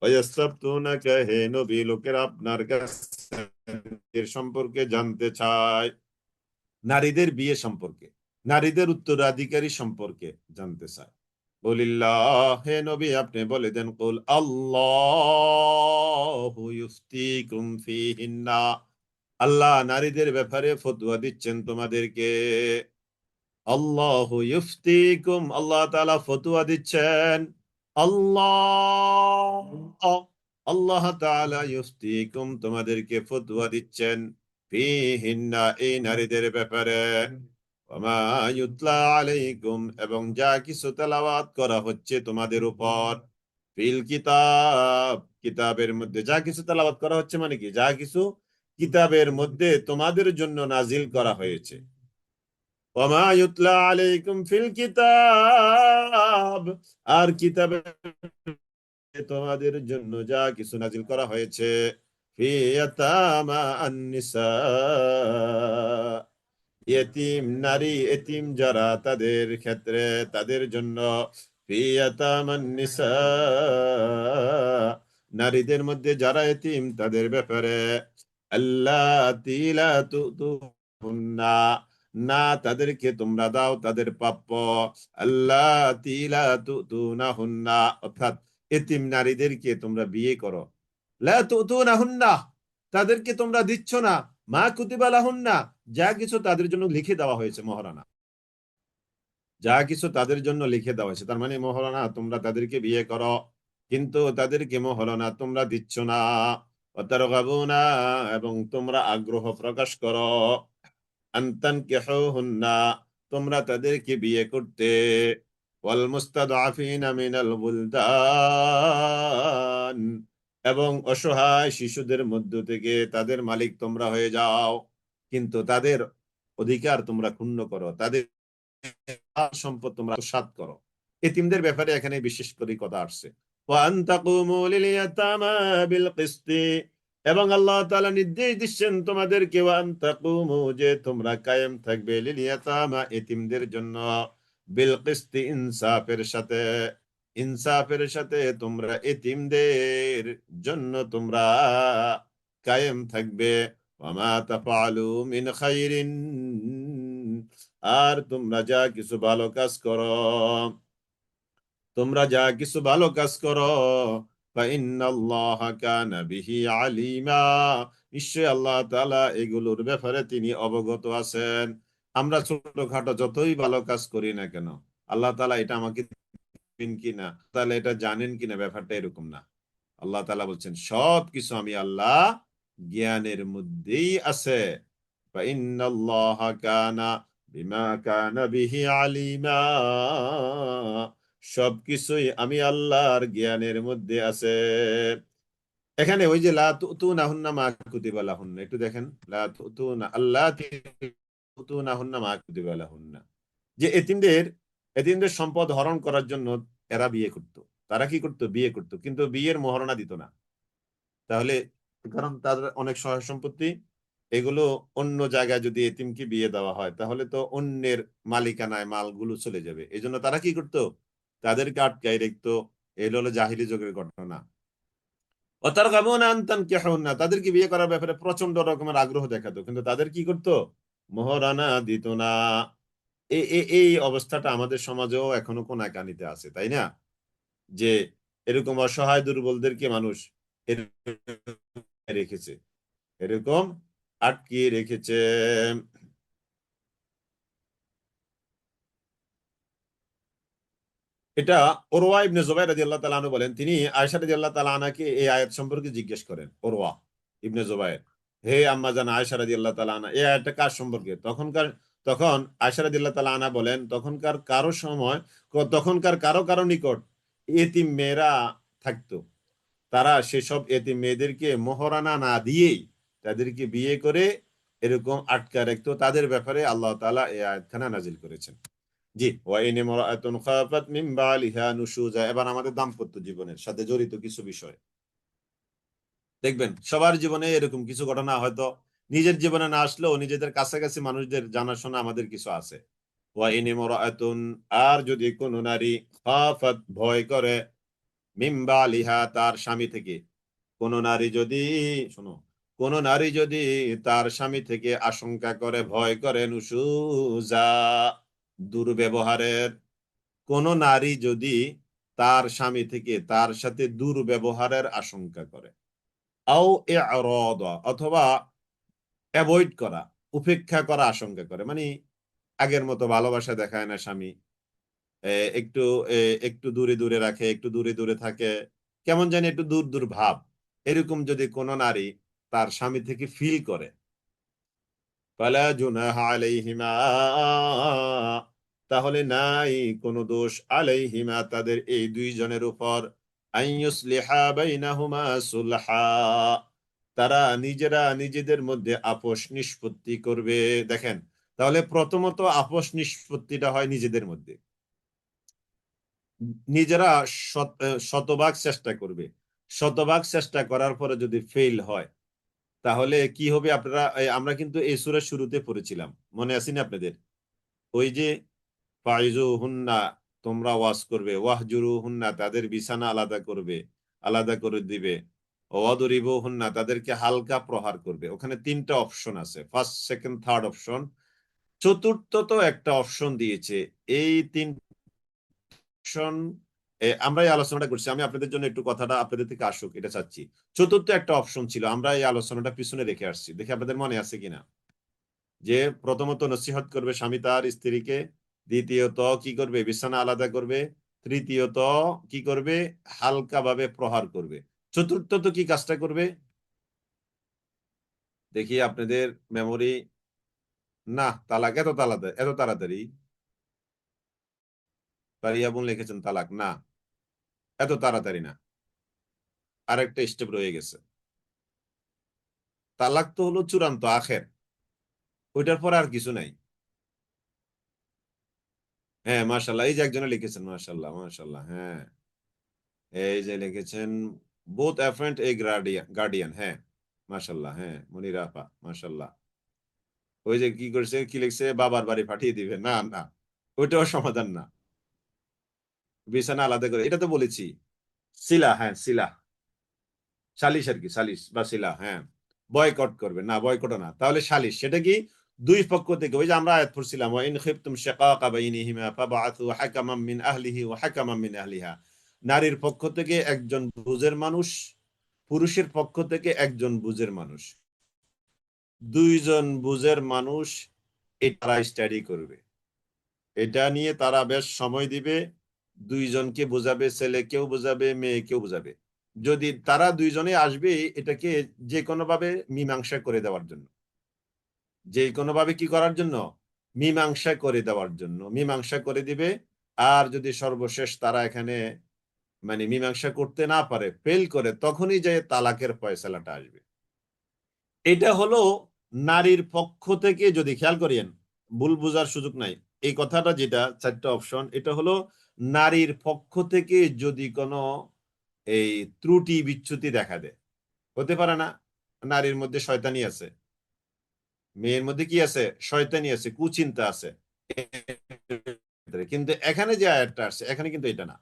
ওয়ায়াস্তাফতুনাকা, হে নবী, লোকেরা আপনার কাছে এর সম্পর্কে জানতে চায়, নারীদের বিয়ে সম্পর্কে, নারীদের উত্তরাধিকারী সম্পর্কে জানতে চায়। বলিল্লাহ, হে নবী আপনি বলে দেন, কুল আল্লাহু ইফতিকুম ফিহিন্না, আল্লাহ নারীদের ব্যাপারে ফতোয়া দিচ্ছেন তোমাদেরকে। আল্লাহু ইফতিকুম, আল্লাহ তাআলা ফতোয়া দিচ্ছেন। আল্লাহ, আল্লাহ তাআলা ইফতিকুম, তোমাদেরকে ফতোয়া দিচ্ছেন, ফিহিন্না, এই নারীদের ব্যাপারে। ওয়ামা ইউতলা আলাইকুম, এবং যা কিছু তেলাওয়াত করা হচ্ছে তোমাদের উপর, ফিল কিতাব, কিতাবের মধ্যে যা কিছু তেলাওয়াত করা হচ্ছে, মানে কি, যা কিছু কিতাবের মধ্যে তোমাদের জন্য নাজিল করা হয়েছে। ওয়ামা ইউতলা আলাইকুম ফিল কিতাব, আর কিতাবে তোমাদের জন্য যা কিছু নাজিল করা হয়েছে, ফি ইয়াতামা আন-নিসা, ইয়েতিম নারী, এতিম যারা, তাদের ক্ষেত্রে, তাদের জন্য, ফি ইয়াতামান নিসা, নারীদের মধ্যে যারা এতিম তাদের ব্যাপারে, আল্লাতী লা তুতুহুন্না, না তাদেরকে তোমরা দাও তাদের প্রাপ্য, আল্লাতী লা তুতুনাহুন্না, অর্থাৎ এতিম নারীদেরকে তোমরা বিয়ে করো, লা তুতুনাহুন্না, তাদেরকে তোমরা দিচ্ছ না, মা কুতিবা লাহুন্না, যা কিছু তাদের জন্য লিখে দেওয়া হয়েছে, মহারানা, যা কিছু তাদের জন্য লিখে দেওয়া হয়েছে। তার মানে মহারানা তোমরা তাদেরকে বিয়ে করো, কিন্তু তাদেরকে মহারানা তোমরা দিচ্ছ না। ওয়াতারগাবুনা, এবং তোমরা আগ্রহ প্রকাশ করো, আনতান কেহুন্না, তোমরা তাদেরকে বিয়ে করতে, ওয়াল মুস্তাদআফিনা মিনাল বুলদান, এবং অসহায় শিশুদের মধ্য থেকে তাদের মালিক তোমরা হয়ে যাও, কিন্তু তাদের অধিকার তোমরা ক্ষুণ্ণ করো, তাদের সম্পদ তোমরা আত্মসাৎ করো। এতিমদের ব্যাপারে এখানে বিশেষ করে কথা আসছে। ওয়ান তাকুমু লিল ইয়াতামা বিল কিসতি, এবং আল্লাহ তাআলা নির্দেশ দিচ্ছেন তোমাদেরকে, ওয়ান তাকুমু, যে তোমরা কায়েম থাকবে, লিল ইয়াতামা, এতিমদের জন্য, বিল কিসতি, ইনসাফের সাথে, ইনসাফের সাথে তোমরা এতিমদের জন্য তোমরা কায়েম থাকবে। ওয়ামা তাফআলু মিন খাইরিন, আর তোমরা যা কিছু ভালো কাজ করো, তোমরা যা কিছু ভালো কাজ করো, ফাইন্নাল্লাহা কানা বিহি আলিমা, নিশ্চয়ই আল্লাহ তাআলা এগুলোর ব্যাপারে তিনি অবগত আছেন। আমরা ছোটখাটো যতই ভালো কাজ করি না কেন, আল্লাহ তাআলা এটা আমাকে দিবেন কিনা, তাহলে এটা জানেন কিনা, ব্যাপারটা এরকম না। আল্লাহ তাআলা বলছেন সব কিছু আমি আল্লাহ জ্ঞানের মধ্যেই আছে। ফাইন্নাল্লাহা কানা বিমা কানা বিহি আলিমা, সবকিছুই আমি আল্লাহর জ্ঞানের মধ্যে আছে। এখানে ওই যে লা তুতুনাহুন্না মা কুতিবা লাহুন্না, একটু দেখেন, লা তুতুনা আল্লাতী তুতুনাহুন্না মা কুতিবা লাহুন্না, যে এতিমদের, এতিমদের সম্পদ হরণ করার জন্য এরা বিয়ে করত, তারা কি করত, বিয়ে করত, কিন্তু বিয়ের মহারণা দিত না। তাহলে, কারণ তাদের অনেক সহায় সম্পত্তি, এগুলো অন্য জায়গায় যদি এতিমকে বিয়ে দেওয়া হয় তাহলে তো অন্যের মালিকানায় মালগুলো চলে যাবে, এই জন্য তারা কি করতো, তাদেরকে আটকায় রাখতো। এগুলো হলো জাহিলি যুগের ঘটনা। ওয়াতারগাবুনা আন তানকিহুন্না, তাদেরকে বিয়ে করার ব্যাপারে প্রচন্ড রকমের আগ্রহ দেখাতো, কিন্তু তাদের কি করতো, মোহরানা দিত না। এই অবস্থাটা আমাদের সমাজেও এখনো কোনাকানিতে আছে, তাই না? যে এরকম অসহায় দুর্বলদেরকে মানুষ রেখেছে, এরকম আটকিয়ে রেখেছে। এটা ওরওয়া ইবনে জুবাইর রাদিয়াল্লাহু তাআলা আনহু বলেন, তিনি আয়েশা রাদিয়াল্লাহু তাআলা আনহাকে এই আয়াত সম্পর্কে জিজ্ঞেস করেন। ওরওয়া ইবনে জুবাইর, হে আম্মা জান আয়েশা রাদিয়াল্লাহু তাআলা আনহা, এই আয়াতটা কার সম্পর্কে? তখন আয়েশা রাদিয়াল্লাহু তাআলা আনহা বলেন, তখনকার কারো কারো নিকট এতিম মেয়েরা থাকতো, তারা সেসব এতিম মেয়েদেরকে মোহরানা না দিয়েই তাদেরকে বিয়ে করে এরকম আটকা রাখতো। তাদের ব্যাপারে আল্লাহ তাআলা এই আয়াতখানা নাজিল করেছেন। জি, ওয়াইন ইমরাআতুন খাফাত মিন বালিহা নুশুজা, এবার আমাদের দাম্পত্য জীবনের সাথে জড়িত কিছু বিষয় দেখবেন। সবার জীবনে এরকম কিছু ঘটনা হয়তো নিজের জীবনে না আসলেও নিজেদের কাছাকাছি মানুষদের জানাশোনা আমাদের কিছু আছে। ওয়াইন ইমরাআতুন, আর যদি কোনো নারী খাফাত, ভয় করে, মিন বালিহা, তার স্বামী থেকে, কোন নারী যদি, শোনো, কোন নারী যদি তার স্বামী থেকে আশঙ্কা করে, ভয় করে, নুশুজা, দুর্ব্যবহারের, কোন নারী যদি তার স্বামী থেকে তার সাথে দুর্ব্যবহারের আশঙ্কা করে, আও ইআরাদা, অথবা অ্যাভয়েড করা, উপেক্ষা করা আশঙ্কা করে, মানে আগের মতো ভালোবাসা দেখায় না স্বামী, এ, একটু একটু দূরে দূরে রাখে, একটু দূরে দূরে থাকে, কেমন জানি একটু দূর দূর ভাব, এরকম যদি কোনো নারী তার স্বামী থেকে ফিল করে, ফালা জুনাহা আলাইহিমা, তাহলে নাই কোনো দোষ, আলাইহিমা, তাদের এই দুইজনের উপর, আইয়ুসলিহা বাইনাহুমা সুলহা, তারা নিজেরা নিজেদের মধ্যে আপোষ নিষ্পত্তি করবে। দেখেন, তাহলে প্রথমত আপোষ নিষ্পত্তিটা হয় নিজেদের মধ্যে, নিজেরা শতভাগ চেষ্টা করবে। শতভাগ চেষ্টা করার পরে যদি ফেল হয় তাহলে কি হবে? আমরা কিন্তু এই সূরার শুরুতে পড়েছিলাম, মনে আছে না আপনাদের? ওই যে ফাইজুহুন্না, তোমরা ওয়াজ করবে, ওয়াহজুরুহুন্না, তাদের বিছানা আলাদা করবে, আলাদা করে দিবে, ওয়াদরিবুহুন্না, তাদেরকে হালকা প্রহার করবে। ওখানে তিনটা অপশন আছে, ফার্স্ট, সেকেন্ড, থার্ড অপশন। চতুর্থ তো একটা অপশন দিয়েছে। এই তিন অপশন আমরা এই আলোচনাটা করছি, আমি আপনাদের জন্য একটু কথাটা আপনাদের থেকে আসুক এটা চাচ্ছি। চতুর্থ একটা অপশন ছিল, আমরা এই আলোচনাটা পিছনে রেখে আসছি, দেখি আপনাদের মনে আছে কিনা। যে প্রথমত নসিহত করবে স্বামী তার স্ত্রীকে, দ্বিতীয়ত কি করবে, বিছানা আলাদা করবে, তৃতীয়ত কি করবে, হালকা ভাবে প্রহার করবে, চতুর্থত কি কাজটা করবে দেখি আপনাদের মেমোরি। না, তালাক এত তাড়াতাড়ি, পারিয়া বোন লিখেছেন তালাক, না, এত তাড়াতাড়ি না, আরেকটা স্টেপ রয়ে গেছে। তালাক তো হলো চূড়ান্ত, আখের, ওইটার পর আর কিছু নাই। হ্যাঁ, মাশাল্লাহ, এই যে একজনে লিখেছেন, মাশাল্লাহ মাশাল্লাহ, হ্যাঁ, এই যে লিখেছেন, বোথ অ্যাফারেন্ট এ গার্ডিয়ান, হ্যাঁ, মাশাল্লাহ, হ্যাঁ, মনিরা আপা, মাশাল্লাহ। ওই যে কি করেছে, কি লিখছে, বাবার বাড়ি পাঠিয়ে দিবে, না না, ওইটাও সমাধান না, বিছানা আলাদা করে, এটা তো বলেছি। সিলা, হ্যাঁ সিলা, সালিশ আর কি, সালিশ বা সিলা, হ্যাঁ। বয়কট করবে না, বয়কটও না, তাহলে সালিশ, সেটা কি, দুই পক্ষ থেকে, ওই যে আমরা আয়াত পড়ছিলাম, ওয়া ইন খিফতুম শিকাকা বাইনিহিমা ফাবআথু হাকামান মিন আহলিহি ওয়া হাকামান মিন আহলিহা, নারীর পক্ষ থেকে একজন বুঝের মানুষ, পুরুষের পক্ষ থেকে একজন বুঝের মানুষ, দুইজন বুঝের মানুষ এটা স্টাডি করবে, এটা নিয়ে তারা বেশ সময় দিবে, দুইজনকে বোঝাবে, ছেলেকেও বোঝাবে, মেয়েকেও বোঝাবে, যদি তারা দুইজনে আসবে এটাকে যে কোনো ভাবে মীমাংসা করে দেওয়ার জন্য, যে কোনো ভাবে কি করার জন্য, মীমাংসা করে দেওয়ার জন্য, মীমাংসা করে দিবে। আর যদি সর্বশেষ তারা এখানে মানে মীমাংসা করতে না পারে, ফেল করে, তখনই যে তালাকের ফয়সালাটা আসবে। এটা হলো নারীর পক্ষ থেকে, যদি খেয়াল করেন, ভুল বুঝার সুযোগ নাই, এই কথাটা যেটা চারটা অপশন, এটা হলো নারীর পক্ষ থেকে যদি কোনো এই ত্রুটি বিচ্যুতি দেখা দেয়, হতে পারে না নারীর মধ্যে শয়তানি আছে, মেয়ের মধ্যে কি আছে? শয়তানি আছে, কুচিন্তা আছে। কিন্তু এখানে যে আয়াতটা আসছে, এখানে কিন্তু এটা না।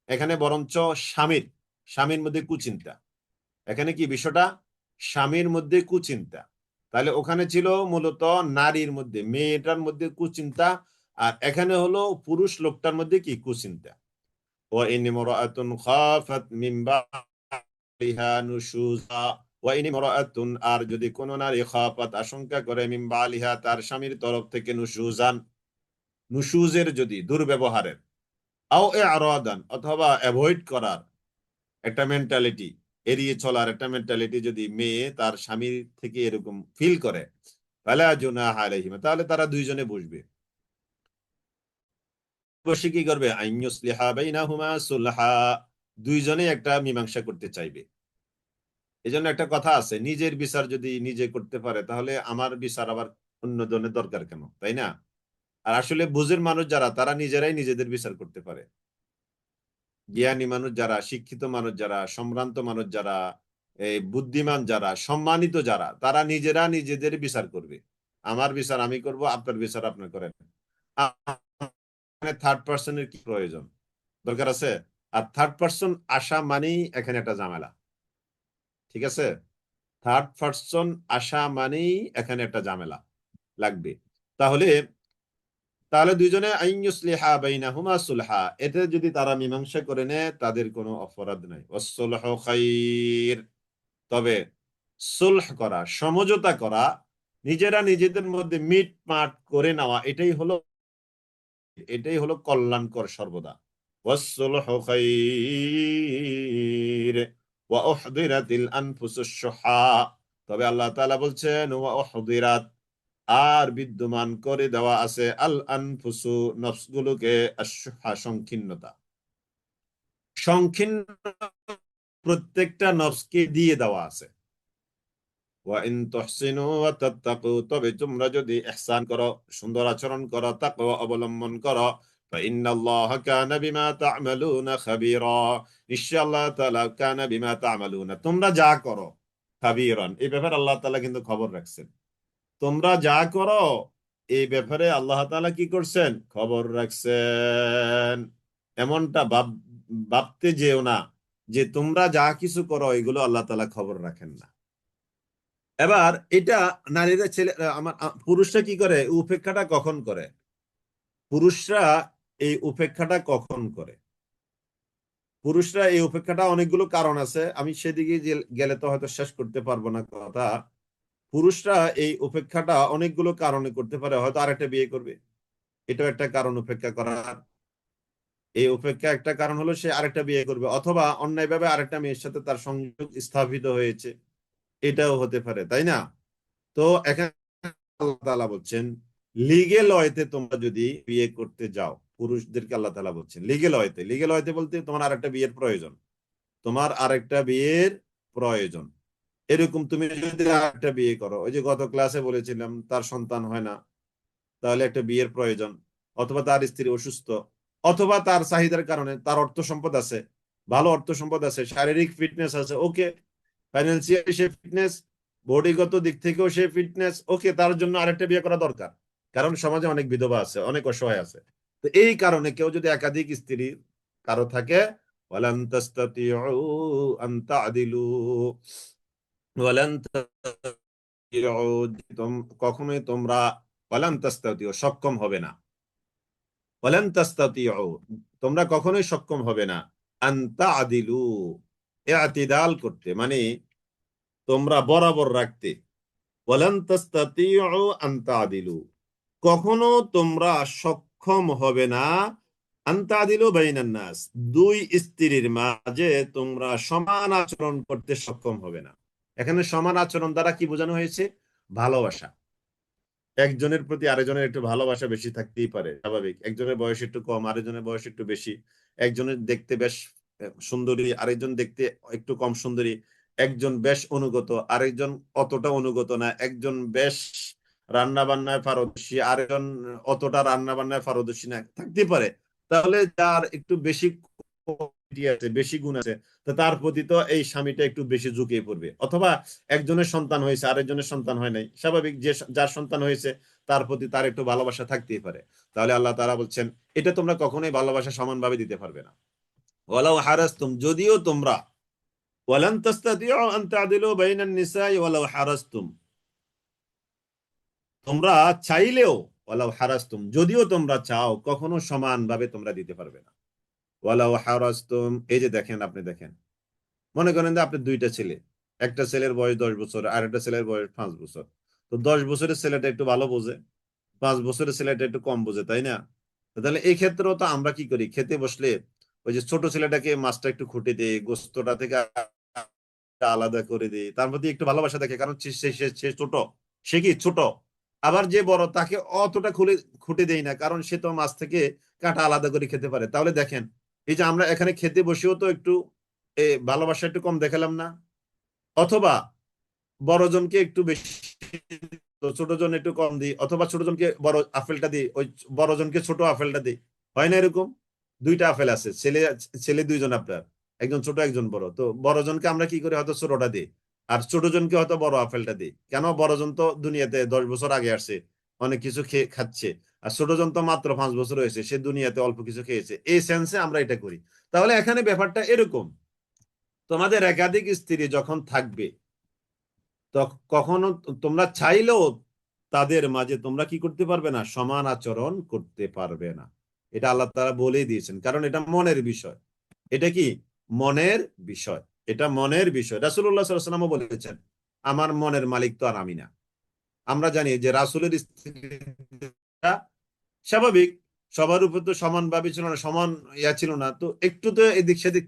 এখানে বরঞ্চ স্বামীর স্বামীর মধ্যে কুচিন্তা। এখানে কি বিষয়টা? স্বামীর মধ্যে কুচিন্তা। তাহলে ওখানে ছিল মূলত নারীর মধ্যে, মেয়েটার মধ্যে কুচিন্তা। আর এখানে হলো পুরুষ লোকটার মধ্যে কি কুচিন্তা। وإن امرأة خافت من بعلها نشوزا وإن امرأة আর যদি কোন নারী খাফাত আশঙ্কা করে মিন বালিহা তার স্বামীর তরফ থেকে নুশুজান, নুশুজের যদি দুর্ব্যবহারের, আও ইরাদান অথবা অ্যাভয়েড করার একটা মেন্টালিটি, এড়িয়ে চলার একটা মেন্টালিটি যদি মেয়ে তার স্বামীর থেকে এরকম ফিল করে, ফালা জুনাহা আলাইহিমা, তাহলে তারা দুইজনে বসবে। বসে কি করবে? আইয়ুসলিহা বাইনাহুমা সুলহা, দুইজনে একটা মীমাংসা করতে চাইবে। এই জন্য একটা কথা আছে, নিজের বিচার যদি নিজে করতে পারে তাহলে আমার বিচার আবার অন্য জনের দরকার কেন, তাই না? আর আসলে বুঝের মানুষ যারা, তারা নিজেরাই নিজেদের বিচার করতে পারে। জ্ঞানী মানুষ যারা, শিক্ষিত মানুষ যারা, সম্ভ্রান্ত মানুষ যারা, এই বুদ্ধিমান যারা, সম্মানিত যারা, তারা নিজেরা নিজেদের বিচার করবে। আমার বিচার আমি করব, আপনার বিচার আপনি করেন। থার্ড পার্সনের কি প্রয়োজন, দরকার আছে? আর থার্ড পার্সন আসা মানেই এখানে একটা ঝামেলা। ঠিক আছে? থার্ড পার্সন আসা মানেই এখানে একটা ঝামেলা লাগবে। তাহলে তাহলে দুইজনে আইয়ুসলিহা বাইনাহুমা সুলহা, এতে যদি তারা মীমাংসা করে নেয় তাদের কোনো অপরাধ নাই। ওয়াসসুলহু খায়র, তবে সুলহ করা, সমঝোতা করা, নিজেরা নিজেদের মধ্যে মিটমাট করে নেওয়া, এটাই হলো কল্যাণকর সর্বদা। ওয়াসসুলহু খায়র ওয়া উহদিরাতিল আনফুসুশ শুহা, তবে আল্লাহ তাআলা বলছেন ওয়া উহদিরাত, আর বিদ্যমান করে দেওয়া আছে আল আনফুসু, নফসগুলোকে, আশ-শুহা, সংকীর্ণতা। সংকীর্ণ প্রত্যেকটা নফসকে দিয়ে দেওয়া আছে। ওয়া ইন তুহসিনু ওয়া তাত্তাকু, তবে তোমরা যদি ইহসান করো, সুন্দর আচরণ করো, তাকওয়া অবলম্বন করো, ফাইন্নাল্লাহা কানা বিমা তা'মালুনা খাবীরা, নিশ্চয় আল্লাহ তাআলা কানা বিমা তা'মালুনা, তোমরা যা করো, খাবীরান, এই ব্যাপারে আল্লাহ তাআলা কিন্তু খবর রাখছেন। তোমরা যা করো এই ব্যাপারে আল্লাহ তাআলা কি করছেন? খবর রাখছেন। এমনটা ভাবতে যেও না যে তোমরা যা কিছু করো এগুলো আল্লাহ তাআলা খবর রাখেন না। এবার এটা নারীরা, ছেলে, পুরুষরা কি করে? উপেক্ষাটা কখন করে? পুরুষরা এই উপেক্ষাটা কখন করে? পুরুষরা এই উপেক্ষাটা, অনেকগুলো কারণ আছে, আমি সেদিকে গেলে তো হয়তো শেষ করতে পারবো না কথা। পুরুষরা এই উপেক্ষাটা অনেকগুলো কারণে করতে পারে, হয়তো আরেকটা বিয়ে করবে, এটাও একটা কারণ উপেক্ষা করার। এই উপেক্ষা একটা কারণ হলো সে আরেকটা বিয়ে করবে, অথবা অন্যায়ভাবে আরেকটা মেয়ের সাথে তার সংযোগ স্থাপিত হয়েছে, এটাও হতে পারে, তাই না? তো এখানে আল্লাহ তাআলা বলছেন লিগেল ওয়েতে তোমরা যদি বিয়ে করতে যাও, পুরুষদেরকে আল্লাহ তাআলা বলছেন লিগেল ওয়েতে বলতে তোমার আরেকটা বিয়ের প্রয়োজন, তোমার আরেকটা বিয়ের প্রয়োজন। এরকম তুমি যদি আরেকটা বিয়ে করো, ওই যে গত ক্লাসে বলেছিলাম তার সন্তান হয় না, তাহলে একটা বিয়ের প্রয়োজন। অথবা তার স্ত্রী অসুস্থ, অথবা তার চাহিদার কারণে, তার অর্থ সম্পদ আছে, ভালো অর্থ সম্পদ আছে, শারীরিক ফিটনেস আছে, ওকে, ফাইন্যান্সিয়ালি সে ফিটনেস, বডিগত দিক থেকেও সে ফিটনেস, ওকে, তার জন্য আরেকটা বিয়ে করা দরকার। কারণ সমাজে অনেক বিধবা আছে, অনেক অসহায় আছে। তো এই কারণে কেউ যদি একাধিক স্ত্রী কারো থাকে, ওয়ালান তাস্তাতিউ আন তা'দিলু, ওয়ালান কখনোই তোমরা, ওয়ালান তাস্তাতিউ, সক্ষম হবে না, ওয়ালান তাস্তাতিউ, তোমরা কখনোই সক্ষম হবে না, আন তা'দিলু, ইআতিদাল করতে, মানে তোমরা বরাবর রাখতে। ওয়ালান তাস্তাতিউ আন তা'দিলু, কখনো তোমরা সক্ষম হবে না, আন তা'দিলু বাইনান নাস, দুই স্ত্রীর মাঝে তোমরা সমান আচরণ করতে সক্ষম হবে না। এখানে সমান আচরণ দ্বারা কি বোঝানো হয়েছে? ভালোবাসা। একজনের প্রতি আরেকজনের একটু ভালোবাসা বেশি থাকতেই পারে, স্বাভাবিক। একজনের বয়স একটু কম, আরেকজনের বয়স একটু বেশি। একজনের দেখতে বেশ সুন্দরী, আরেকজন দেখতে একটু কম সুন্দরী। একজন বেশ অনুগত, আরেকজন অতটা অনুগত না। একজন বেশ রান্না বান্নায় পারদর্শী, আরেকজন অতটা রান্না বান্নায় পারদর্শী না, থাকতে পারে। তাহলে যার একটু বেশি আছে, বেশি গুণ আছে, তো তার প্রতি তো এই স্বামীটা একটু বেশি ঝুঁকে পড়বে। অথবা একজনের সন্তান হয়েছে, আরেকজনের সন্তান হয় নাই, স্বাভাবিক যে যার সন্তান হয়েছে তার প্রতি তার একটু ভালোবাসা থাকতেই পারে। তাহলে আল্লাহ তাআলা বলছেন এটা তোমরা কখনোই ভালোবাসা সমানভাবে দিতে পারবে না। ওয়ালাউ হারাসতুম, যদিও তোমরা, ওয়ালান তাস্তাতিউ আন তা'দিলু বাইনান নিসাই ওয়ালাউ হারাসতুম, তোমরা চাইলেও, ওয়ালাউ হারাসতুম, যদিও তোমরা চাও, কখনো সমানভাবে তোমরা দিতে পারবে না। ওয়ালাউ হারাসতুম, এই যে দেখেন, আপনি দেখেন, মনে করেন যে আপনার দুইটা ছেলে, একটা ছেলের বয়স 10 বছর আর একটা ছেলের বয়স 5 বছর। তো 10 বছরের ছেলেটা একটু ভালো বোঝে, 5 বছরের ছেলেটা একটু কম বোঝে, তাই না? তো তাহলে এই ক্ষেত্রেও তো আমরা কি করি, খেতে বসলে ওই যে ছোট ছেলেটাকে মাছটা একটু খুঁটে দিই, গোস্তটা থেকে আলাদা করে দিই, তার প্রতি একটু ভালোবাসা দেখে, কারণ সে ছোট, সে কি ছোট। আবার যে বড় তাকে অতটা খুঁটে দেই না, কারণ সে তো মাছ থেকে কাঁটা আলাদা করে খেতে পারে। তাহলে দেখেন, এই যে আমরা এখানে খেতে বসেও তো একটু ভালোবাসা একটু কম দেখালাম না? অথবা বড়জনকে একটু বেশি, তো ছোটজন একটু কম দিই, অথবা ছোটজনকে বড় আপেলটা দিই, ওই বড়জনকে ছোট আপেলটা দিই, হয় না এরকম? দুইটা আপেল আছে, ছেলে ছেলে দুইজন আপনার, একজন ছোট একজন বড়, তো বড়জনকে আমরা কি করি, হয়তো ছোটটা দিই, আর ছোটজনকে হয়তো বড় আপেলটা দিই। কেন? বড়জন তো দুনিয়াতে 10 বছর আগে আসছে, অনেক কিছু খেয়ে খাচ্ছে, আর ছোটজন তো মাত্র 5 বছর হয়েছে, সে দুনিয়াতে অল্প কিছু খেয়েছে, এই সেন্সে আমরা এটা করি। তাহলে এখানে ব্যাপারটা এরকম, তোমাদের একাধিক স্ত্রী যখন থাকবে, কখনো তোমরা চাইলেও তাদের মাঝে তোমরা কি করতে পারবে না, সমান আচরণ করতে পারবে না। এটা আল্লাহ তাআলা বলেই দিয়েছেন, কারণ এটা মনের বিষয়। এটা কি? মনের বিষয়। এটা মনের বিষয়। রাসূলুল্লাহ সাল্লাল্লাহু আলাইহি ওয়াসাল্লাম বলেছেন, আমার মনের মালিক তো আর আমি না। আমরা জানি যে রাসূলের স্ত্রীরা স্বাভাবিক সবার উপর তো সমানভাবে ছিল না, সমান ছিল না, তো একটু তো এদিক সেদিক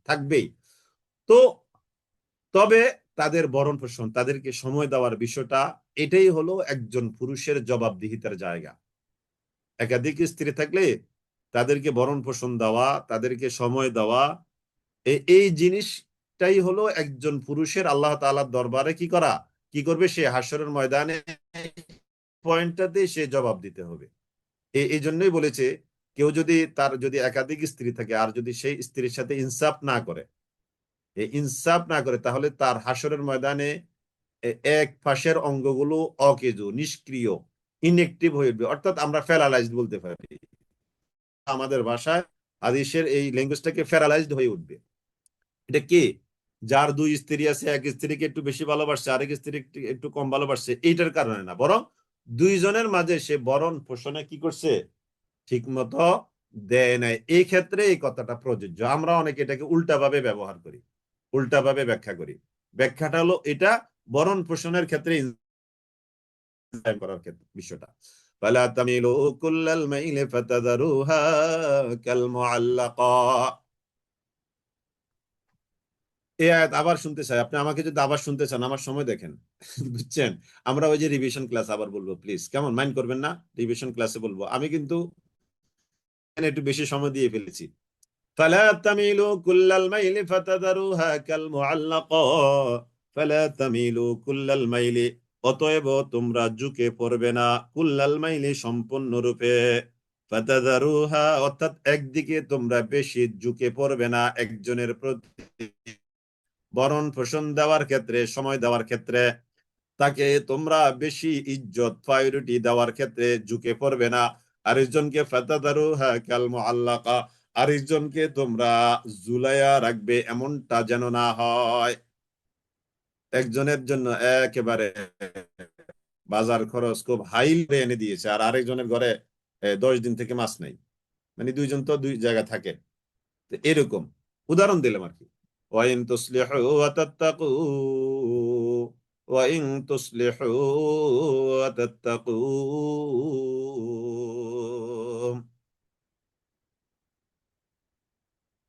থাকবেই। তো তবে তাদের ভরণ পোষণ, তাদেরকে সময় দেওয়ার বিষয়টা, এটাই হলো একজন পুরুষের জবাবদিহিতার জায়গা। একাধিক স্ত্রী থাকলে তাদেরকে ভরণ পোষণ দেওয়া, তাদেরকে সময় দেওয়া, এই জিনিসটাই হলো একজন পুরুষের আল্লাহ তাআলার দরবারে কি করা, কি করবে, সে হাশরের ময়দানে পয়েন্টটাতে সে জবাব দিতে হবে। এই জন্যই বলেছে, কেউ যদি, তার যদি একাধিক স্ত্রী থাকে আর যদি সেই স্ত্রীর সাথে ইনসাফ না করে, তাহলে তার হাশরের ময়দানে এক পাশের অঙ্গগুলো অকেজো, নিষ্ক্রিয়, ইনএক্টিভ হয়ে উঠবে, অর্থাৎ আমরা প্যারালাইজড বলতে পারি আমাদের ভাষায়, হাদিসের এই ল্যাঙ্গুয়েজটাকে প্যারালাইজড হয়ে উঠবে। এটা কে? যার দুই স্ত্রী আছে, এক স্ত্রীকে একটু বেশি ভালোবাসছে, আরেক স্ত্রী একটু কম ভালোবাসছে, এইটার কারণে না, বরং দুইজনের মাঝে সে ভরণ পোষণে কি করছে, ঠিক মতো দেয় নাই। এই ক্ষেত্রে এই কথাটা প্রযোজ্য। আমরা অনেকে এটাকে উল্টাভাবে ব্যবহার করি, উল্টাভাবে ব্যাখ্যা করি। ব্যাখ্যাটা হলো এটা ভরণ পোষণের ক্ষেত্রে করার ক্ষেত্রে বিষয়টা, ফালা তামিলু কুল্লাল মাইলি ফাতাযারুহা কাল মুআল্লাকা। এই আয়াত আবার শুনতে চাই, আপনি আমাকে যদি আবার শুনতে চান, আমার সময় দেখেন। বুঝছেন? আমরা ওই যে রিভিশন ক্লাস আবার বলবো, প্লিজ, কেমন, মাইন্ড করবেন না? রিভিশন ক্লাসে বলবো, আমি কিন্তু একটু বেশি সময় দিয়ে ফেলেছি। ফালা তামিলু কুল্লাল মাইলি ফাতাযারুহা কাল মুআল্লাকা, ফালা তামিলু কুল্লাল মাইলি, অতএব তোমরা ঝুঁকে পড়বে না, কুল্লাল মাইলি, সম্পূর্ণরূপে, ফাতাযারুহা, অর্থাৎ একদিকে তোমরা বেশি ঝুঁকে পড়বে না একজনের প্রতি, ভরণ পোষণ দেওয়ার ক্ষেত্রে, সময় দেওয়ার ক্ষেত্রে, তাকে তোমরা বেশি ইজ্জত প্রায়োরিটি দেওয়ার ক্ষেত্রে ঝুঁকে পড়বে না। আরেকজনকে ফাতাদারুহা কাল মুআল্লাকা, আরেকজনকে তোমরা ঝুলাইয়া রাখবে, এমনটা যেন না হয়। একজনের জন্য একেবারে বাজার খরচ খুব হাই এনে দিয়েছে, আর আরেকজনের ঘরে 10 দিন থেকে মাছ নাই, মানে দুইজন তো দুই জায়গায় থাকে। তো এরকম উদাহরণ দিলাম আর কি। ওয়াইন তুসলিহু ওয়া তাত্তাকু, ওয়াইন তুসলিহু ওয়া তাত্তাকু,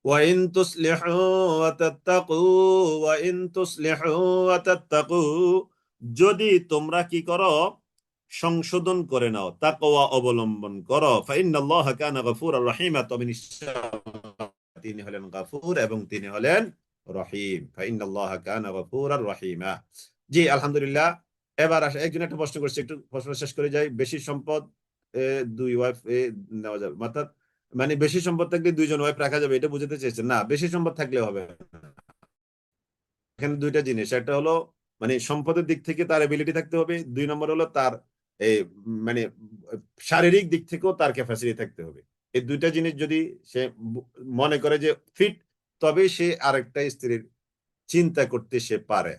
ওয়াইন তুসলিহু ওয়া তাত্তাকু, ওয়াইন তুসলিহু ওয়া তাত্তাকু, যদি তোমরা কি করো, সংশোধন করে নাও, তাকওয়া অবলম্বন করো, ফাইন্নাল্লাহা কানা গফুরার রহিমা, তবে নিশ্চয় তিনি হলেন গাফুর এবং তিনি হলেন রহিম। ফাইন্নাল্লাহা কানা গফুরার রহিমা। জি, আলহামদুলিল্লাহ। এবার আসে, একজন একটা প্রশ্ন করছে, একটু প্রশ্ন শেষ করে যাই। বেশি সম্পদ দুই ওয়াইফ নেওয়া যাবে, অর্থাৎ মানে বেশি সম্পদ থাকলে দুইজন ওয়াইফ রাখা যাবে এটা বুঝাতে চেয়েছেন? না, বেশি সম্পদ থাকলে হবে না। এখানে দুইটা জিনিস, একটা হলো মানে সম্পদের দিক থেকে তার এবিলিটি থাকতে হবে, দুই নম্বর হলো তার এই মানে শারীরিক দিক থেকেও তার ক্যাপাসিটি থাকতে হবে। এই দুইটা জিনিস যদি সে মনে করে যে ফিট, তবে সে আরেকটা স্ত্রীর চিন্তা করতে সে পারে।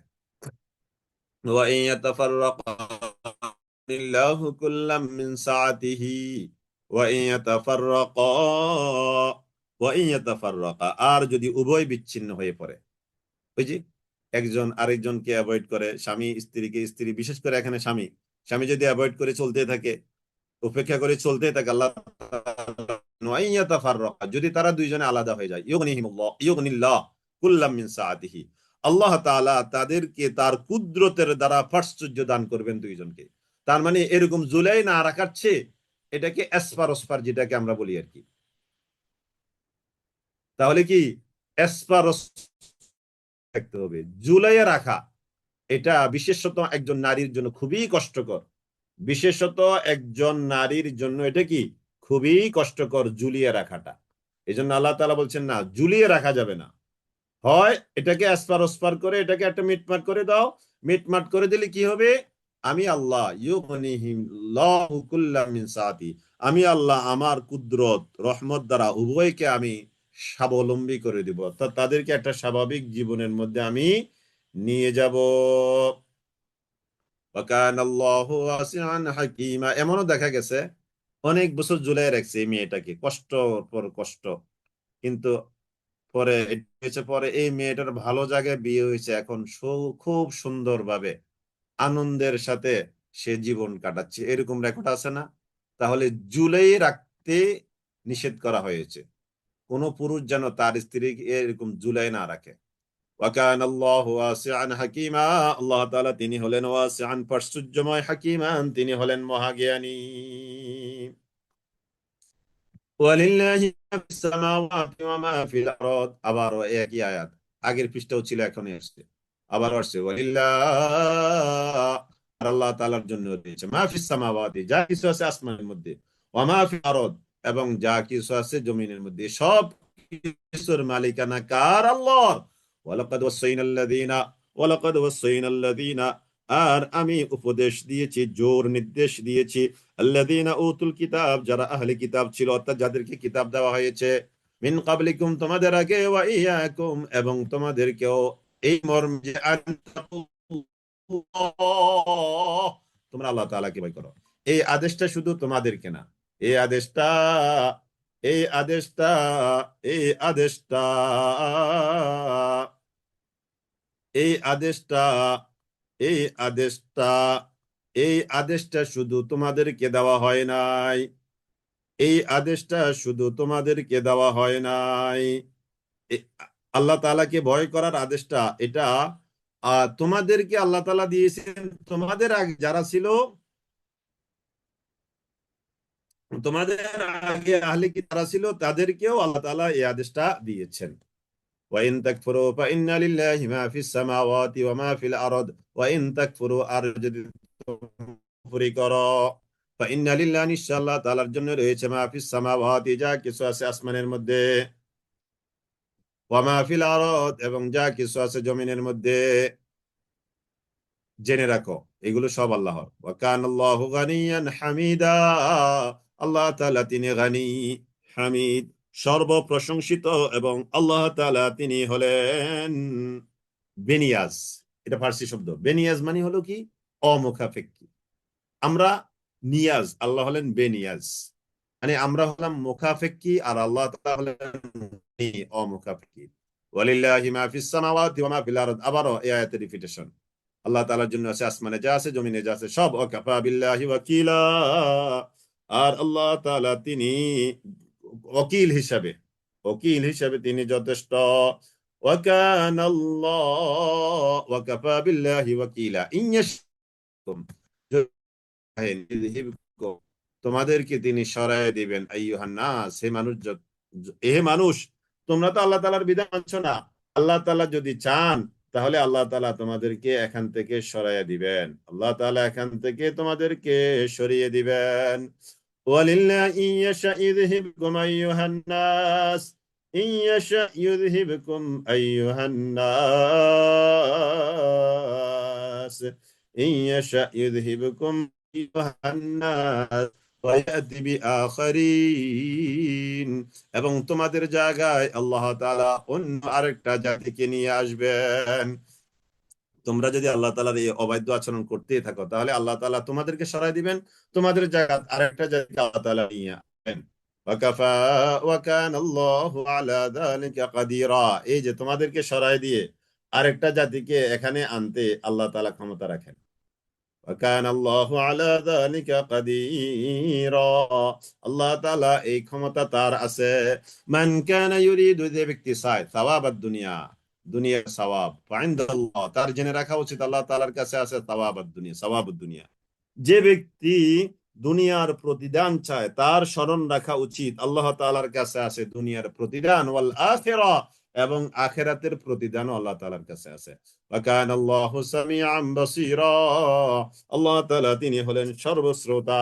وإن يتفرقا الله كلا من سعته وإن يتفرقا وإن يتفرقا আর যদি উভয় বিচ্ছিন্ন হয়ে পড়ে, ওই যে একজন আরেকজনকে অ্যাভয়েড করে, স্বামী স্ত্রীকে, স্ত্রী বিশেষ করে এখানে স্বামী, স্বামী যদি অ্যাভয়েড করে চলতে থাকে, উপেক্ষা করে চলতে থাকে, আল্লাহ ওয়াইন ইয়াতাফাররাকা, যদি তারা দুইজনে আলাদা হয়ে যায়, ইউগনিল্লাহ কুল্লাম মিন সাআতিহি, আল্লাহ তাআলা তাদেরকে তার কুদরতের দ্বারা প্রাচুর্য দান করবেন দুইজনকে। তার মানে এরকম জুলাই না রাখার চেয়ে এটাকে এসপার ওসপার যেটাকে আমরা বলি আর কি, তাহলে কি এসপার থাকতে হবে। জুলাইয়ে রাখা এটা বিশেষত একজন নারীর জন্য খুবই কষ্টকর, বিশেষত একজন নারীর জন্য এটা কি খুবই কষ্টকর জুলিয়ে রাখাটা। এই জন্য আল্লাহ তাআলা বলছেন না, জুলিয়ে রাখা যাবে না, হয় এটাকে আসপার ওসপার করে এটাকে একটা মিটমাট করে দাও। মিটমাট করে দিলে কি হবে, আমি আল্লাহ ইউগনিহিল্লাহু কুল্লাম মিন সাআতি, আমি আল্লাহ আমার কুদরত রহমত দ্বারা উভয়কে আমি স্বাবলম্বী করে দিব, তাদেরকে একটা স্বাভাবিক জীবনের মধ্যে আমি নিয়ে যাব। ওয়াকানাল্লাহু ওয়াসিআন হাকীমা। এমনও দেখা গেছে অনেক বছর ঝুলাই রাখছে এই মেয়েটাকে, কষ্ট পর কষ্ট, কিন্তু পরে পরে এই মেয়েটার ভালো জায়গায় বিয়ে হয়েছে, এখন খুব সুন্দরভাবে আনন্দের সাথে সে জীবন কাটাচ্ছে, এরকম রেকর্ড আছে না? তাহলে জুলাই রাখতে নিষেধ করা হয়েছে, কোন পুরুষ যেন তার স্ত্রীকে এরকম জুলাই না রাখে। ওয়াকান আল্লাহু ওয়াসিআন হাকীমা, আল্লাহ তাআলা তিনি হলেন ওয়াসিআন প্রাচুর্যময়, হাকীমান তিনি হলেন মহাজ্ঞানী। ওয়ালিল্লাহি মা ফিস সামাওয়াতি ওয়া মা ফিল আরদ, আবারও একই আয়াত, আগের পৃষ্ঠাও ছিল এখনই আসছে, আবার আসছে ওয়ালিল্লাহ, আর আল্লাহ তাআলার জন্য রয়েছে মা ফিস সামাওয়াতি, যা কিছু আছে আসমানের মধ্যে, ওয়া মা ফিল আরদ, এবং যা কিছু আছে জমিনের মধ্যে, সব কিছুর মালিকানা কার? আল্লাহর। ওয়ালাকাদ ওয়াসাইনাল্লাযীনা ওয়ালাকাদ ওয়াসাইনাল্লাযীনা, আর আমি উপদেশ দিয়েছি, জোর নির্দেশ দিয়েছি, আল্লাযীনা উতুল কিতাব, যারা আহলে কিতাব ছিল, অর্থাৎ যাদেরকে কিতাব দেওয়া হয়েছে, মিন ক্বাবলিকুম, তোমাদের আগে, ওয়া ইয়াকুম, এবং তোমাদেরকেও, এই মর্মে যে আনতাকুল্লাহ, তোমরা আল্লাহ তাআলাকে ভয় করো। এই আদেশটা শুধু তোমাদেরকে না, এই আদেশটা এই আদেশটা এই আদেশটা এই আদেশটা এই আদেশটা এই আদেশটা শুধু তোমাদেরকে দেওয়া হয় নাই, এই আদেশটা শুধু তোমাদেরকে দেওয়া হয় নাই। এ- আল্লাহ তাআলাকে ভয় করার আদেশটা এটা তোমাদেরকে আল্লাহ তাআলা দিয়েছেন, তোমাদের আগে যারা ছিল, তোমাদের আগে আহলে কিতাব যারা ছিল তাদেরকেও আল্লাহ তাআলা এই আদেশটা দিয়েছেন। ওয়াইন তাকফুরু ফাইন্না লিল্লাহি মা ফিস সামাওয়াতি ওয়া মা ফিল আরদ, ওয়াইন তাকফুরু, আর যদি কুফরি করো, ফাইন্না লিল্লাহি, নিশ্চয় আল্লাহ তাআলার জন্য রয়েছে মা ফিস সামাওয়াতি, যা কিছু আছে আসমানের মধ্যে, ওয়া মা ফিল আরদ, এবং যা কিছু আছে জমিনের মধ্যে। জেনে রাখো এগুলো সব আল্লাহর। ওয়া কানাল্লাহু গানিয়ান হামিদা, আল্লাহ তাআলা তিনি গানি, হামিদ, সর্বপ্রশংসিত, এবং আল্লাহ তাআলা তিনি হলেন বেনিয়াজ। এটা ফার্সি শব্দ, বেনিয়াজ মানে হলো কি অমুখাপেক্ষী। আমরা নিয়াজ, আল্লাহ হলেন বেনিয়াজ, মানে আমরা হলাম মুখাপেক্ষী আর আল্লাহ তাআলা হলেন অমুখাপেক্ষী। ওয়ালিল্লাহি মা ফিস সামাওয়াতি ওয়া মা ফিল আরদ, আবারও এই আয়াতের রিপিটেশন, আল্লাহ তাআলার জন্য আছে আসমানে যা আছে জমিনে যা আছে সব, ওয়াকাফা বিল্লাহি ওয়াকিলা, আর আল্লাহ তাআলা তিনি ওয়াকিল হিসাবে, ওয়াকিল হিসাবে তিনি যথেষ্ট। ওয়াকাফা বিল্লাহি ওয়াকিলা ইন তোমাদেরকে তিনি সরায় দিবেন, আইয়ুহান নাস, হে মানুষ, হে মানুষ, তোমরা তো আল্লাহ তাআলার বিধান মানছো না, আল্লাহ তাআলা যদি চান তাহলে আল্লাহ তাআলা তোমাদেরকে এখান থেকে সরাইয়া দিবেন, আল্লাহ তাআলা এখান থেকে তোমাদেরকে সরিয়ে দিবেন। ওয়ালিল্লাহ ইন ইয়াশা ইযহিবকুম আইয়ুহান নাস, ইন ইয়াশা ইযহিবকুম আইয়ুহান নাস, ইন ইয়াশা ইযহিবকুম আইয়ুহান নাস ওয়া ইয়াতি বিআখারিন। এবং তোমাদের জায়গায় আল্লাহ তাআলা অন্য আরেকটা জাতিকে নিয়ে আসবেন। তোমরা যদি আল্লাহ তাআলার এই অবাধ্য আচরণ করতেই থাকো, তাহলে আল্লাহ তাআলা তোমাদেরকে সরাই দিবেন, তোমাদের জায়গায় আরেকটা জায়গায় আল্লাহ তাআলা নিয়ে আসবেন। ওয়াকাফা ওয়া কানাল্লাহু আলা যালিকা কাদিরা। এই যে তোমাদেরকে সরাই দিয়ে আরেকটা জাতিকে এখানে আনতে আল্লাহ তাআলা ক্ষমতা রাখেন। ওয়া কানাল্লাহু আলা যালিকা কাদিরা। আল্লাহ তাআলা এই ক্ষমতা তার আছে। মান কানা ইউরিদু, যে ব্যক্তি চায় সাওয়াবাদ দুনিয়া, দুনিয়ার সওয়াব, ফাইন্দাল্লাহ, তার জেনে রাখা উচিত আল্লাহ তাআলার কাছে আছে সাওয়াবাদ দুনিয়া, সওয়াবুদ দুনিয়া। যে ব্যক্তি দুনিয়ার প্রতিদান চায়, তার স্মরণ রাখা উচিত আল্লাহ তাআলার কাছে আছে দুনিয়ার প্রতিদান, ওয়াল আখিরাহ, এবং আখিরাতের প্রতিদানও আল্লাহ তাআলার কাছে আছে। ওয়া কানাল্লাহু সামিআন বাসীরা। আল্লাহ তাআলা তিনি হলেন সর্বশ্রোতা।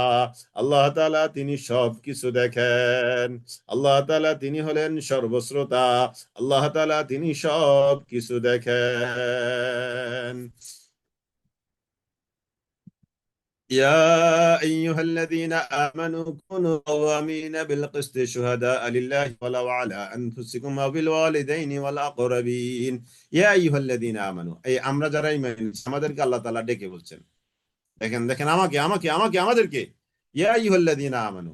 আল্লাহ তাআলা তিনি সবকিছু দেখেন। আল্লাহ তাআলা তিনি হলেন সর্বশ্রোতা। আল্লাহ তাআলা তিনি সবকিছু দেখেন। يا أيها الذين آمنوا كونوا قوامين بالقسط شهداء لله ولو على أنفسكم أو بالوالدين والأقربين। يا أيها الذين آمنوا، এই আমরা যারা ঈমান এনেছি, আমাদেরকে আল্লাহ তাআলা ডেকে বলছেন। দেখেন দেখেন, আমাকে আমাকে আমাকে আমাদেরকে। ইয়া আইয়ুহাল্লাযীনা আমানু,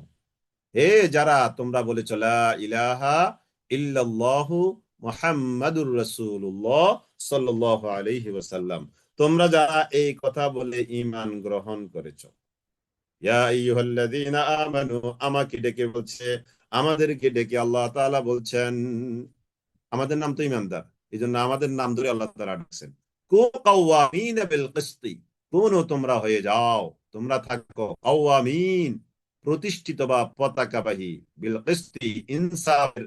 হে যারা তোমরা বলেছ লা ইলাহা ইল্লাল্লাহু মুহাম্মাদুর রাসূলুল্লাহ সাল্লাল্লাহু আলাইহি ওয়াসাল্লাম, তোমরা যারা এই কথা বলে ঈমান গ্রহণ করেছো। ইয়া আইয়ুহাল্লাযীনা আমানু, আমাকে ডেকে বলছে, আমাদেরকে ডেকে আল্লাহ তাআলা বলছেন। আমাদের নাম তো ঈমানদার, এই জন্য আমাদের নাম ধরে আল্লাহ তাআলা ডাকছেন। কাওয়ামিনা বিল কিসতি, কোন তোমরা হয়ে যাও, তোমরা থাকো কাওয়ামিন, প্রতিষ্ঠিত বা পতাকাবাহী, বিল কিসতি, ইনসাফের,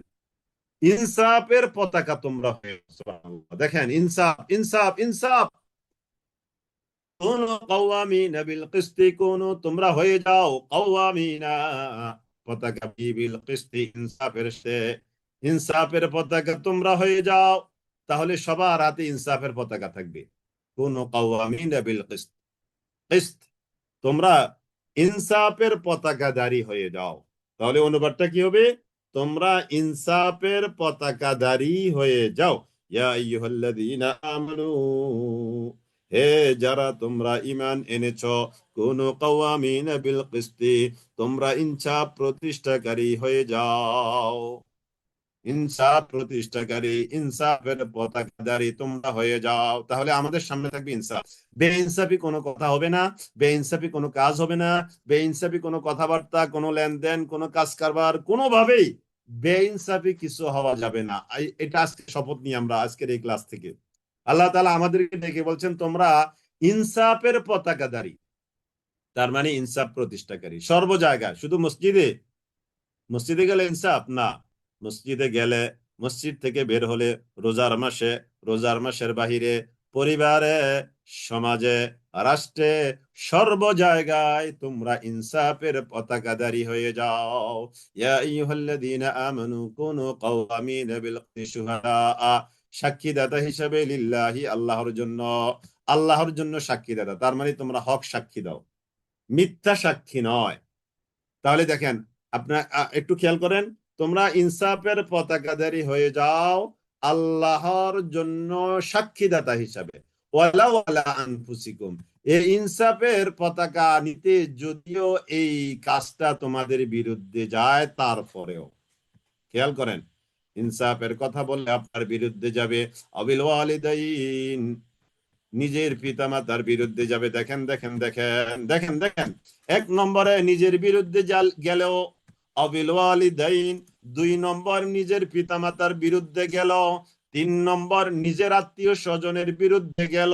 ইনসাফের পতাকা তোমরা হয়ে যাও। সুবহানাল্লাহ, দেখেন ইনসাফ ইনসাফ ইনসাফ। কোন কাওয়ামিনা বিল কিসতি, কোন তোমরা হয়ে যাও কাওয়ামিনা, পতাকা বিল কিসতি, ইনসাফের সে, ইনসাফের পতাকা তোমরা হয়ে যাও। তাহলে সবার হাতে ইনসাফের পতাকা থাকবে। কোন কাওয়ামিনা বিল কিসত, কিসত, তোমরা ইনসাফের পতাকাধারী হয়ে যাও। তাহলে অনুবাদটা কি হবে? তোমরা ইনসাফের পতাকাধারী হয়ে যাও। ইয়া আইয়ুহাল্লাযীনা আমানু, হে যারা তোমরা ঈমান এনেছো, কুনু কাওয়ামিনা বিল কিসতি, তোমরা ইনসাফ প্রতিষ্ঠাকারী হয়ে যাও। ইনসাফ প্রতিষ্ঠাকারী, ইনসাফের পতাকাধারী তোমরা হয়ে যাও। তাহলে আমাদের সামনে থাকবে ইনসাফ। বেইনসাফি কোনো কথা হবে না, বেইনসাফি কোনো কাজ হবে না, বেইনসাফি কোনো কথাবার্তা, কোনো লেনদেন, কোনো কাজ কারবার, কোনোভাবেই বেইনসাফি কিছু হওয়া যাবে না। এটা আজকে শপথ নিই আমরা আজকের এই ক্লাস থেকে। আল্লাহ তাআলা আমাদেরকে ডেকে বলছেন তোমরা ইনসাফের পতাকাধারী, তার মানে ইনসাফ প্রতিষ্ঠাকারী সর্ব জায়গায়। শুধু মসজিদে, মসজিদে গেলে ইনসাফ না, মসজিদে গেলে, মসজিদ থেকে বের হলে, রোজার মাসে, রোজার মাসের বাহিরে, পরিবারে, সমাজে, রাষ্ট্রে, সর্ব জায়গায় তোমরা ইনসাফের পতাকাধারী হয়ে যাও। ইয়া আইয়ুহাল্লাযীনা আমানু কুনু কাওয়ামিনা বিল কিসতি শুহাদা, সাক্ষীদাতা হিসেবে লিল্লাহি, আল্লাহর জন্য, আল্লাহর জন্য সাক্ষীদাতা, তার মানে তোমরা হক সাক্ষী দাও, মিথ্যা সাক্ষী নয়। তাহলে দেখেন, আপনার একটু খেয়াল করেন, তোমরা ইনসাফের পতাকাধারী হয়ে যাও আল্লাহর জন্য সাক্ষীদাতা হিসাবে। ওয়ালা ওয়ালা আনফুসিকুম, এই ইনসাফের পতাকা নিতে যদিও এই কাজটা তোমাদের বিরুদ্ধে যায়, তারপরেও খেয়াল করেন, ইনসাফের কথা বললে আপনার বিরুদ্ধে যাবে। আবিল ওয়ালিদাইন, নিজের পিতামাতার বিরুদ্ধে যাবে। দেখেন দেখেন দেখেন দেখেন দেখেন, এক নম্বরে নিজের বিরুদ্ধে গেলেও আবিল ওয়ালিদাইন, দুই নম্বর নিজের পিতামাতার বিরুদ্ধে গেল, তিন নম্বর নিজের আত্মীয় স্বজনের বিরুদ্ধে গেল।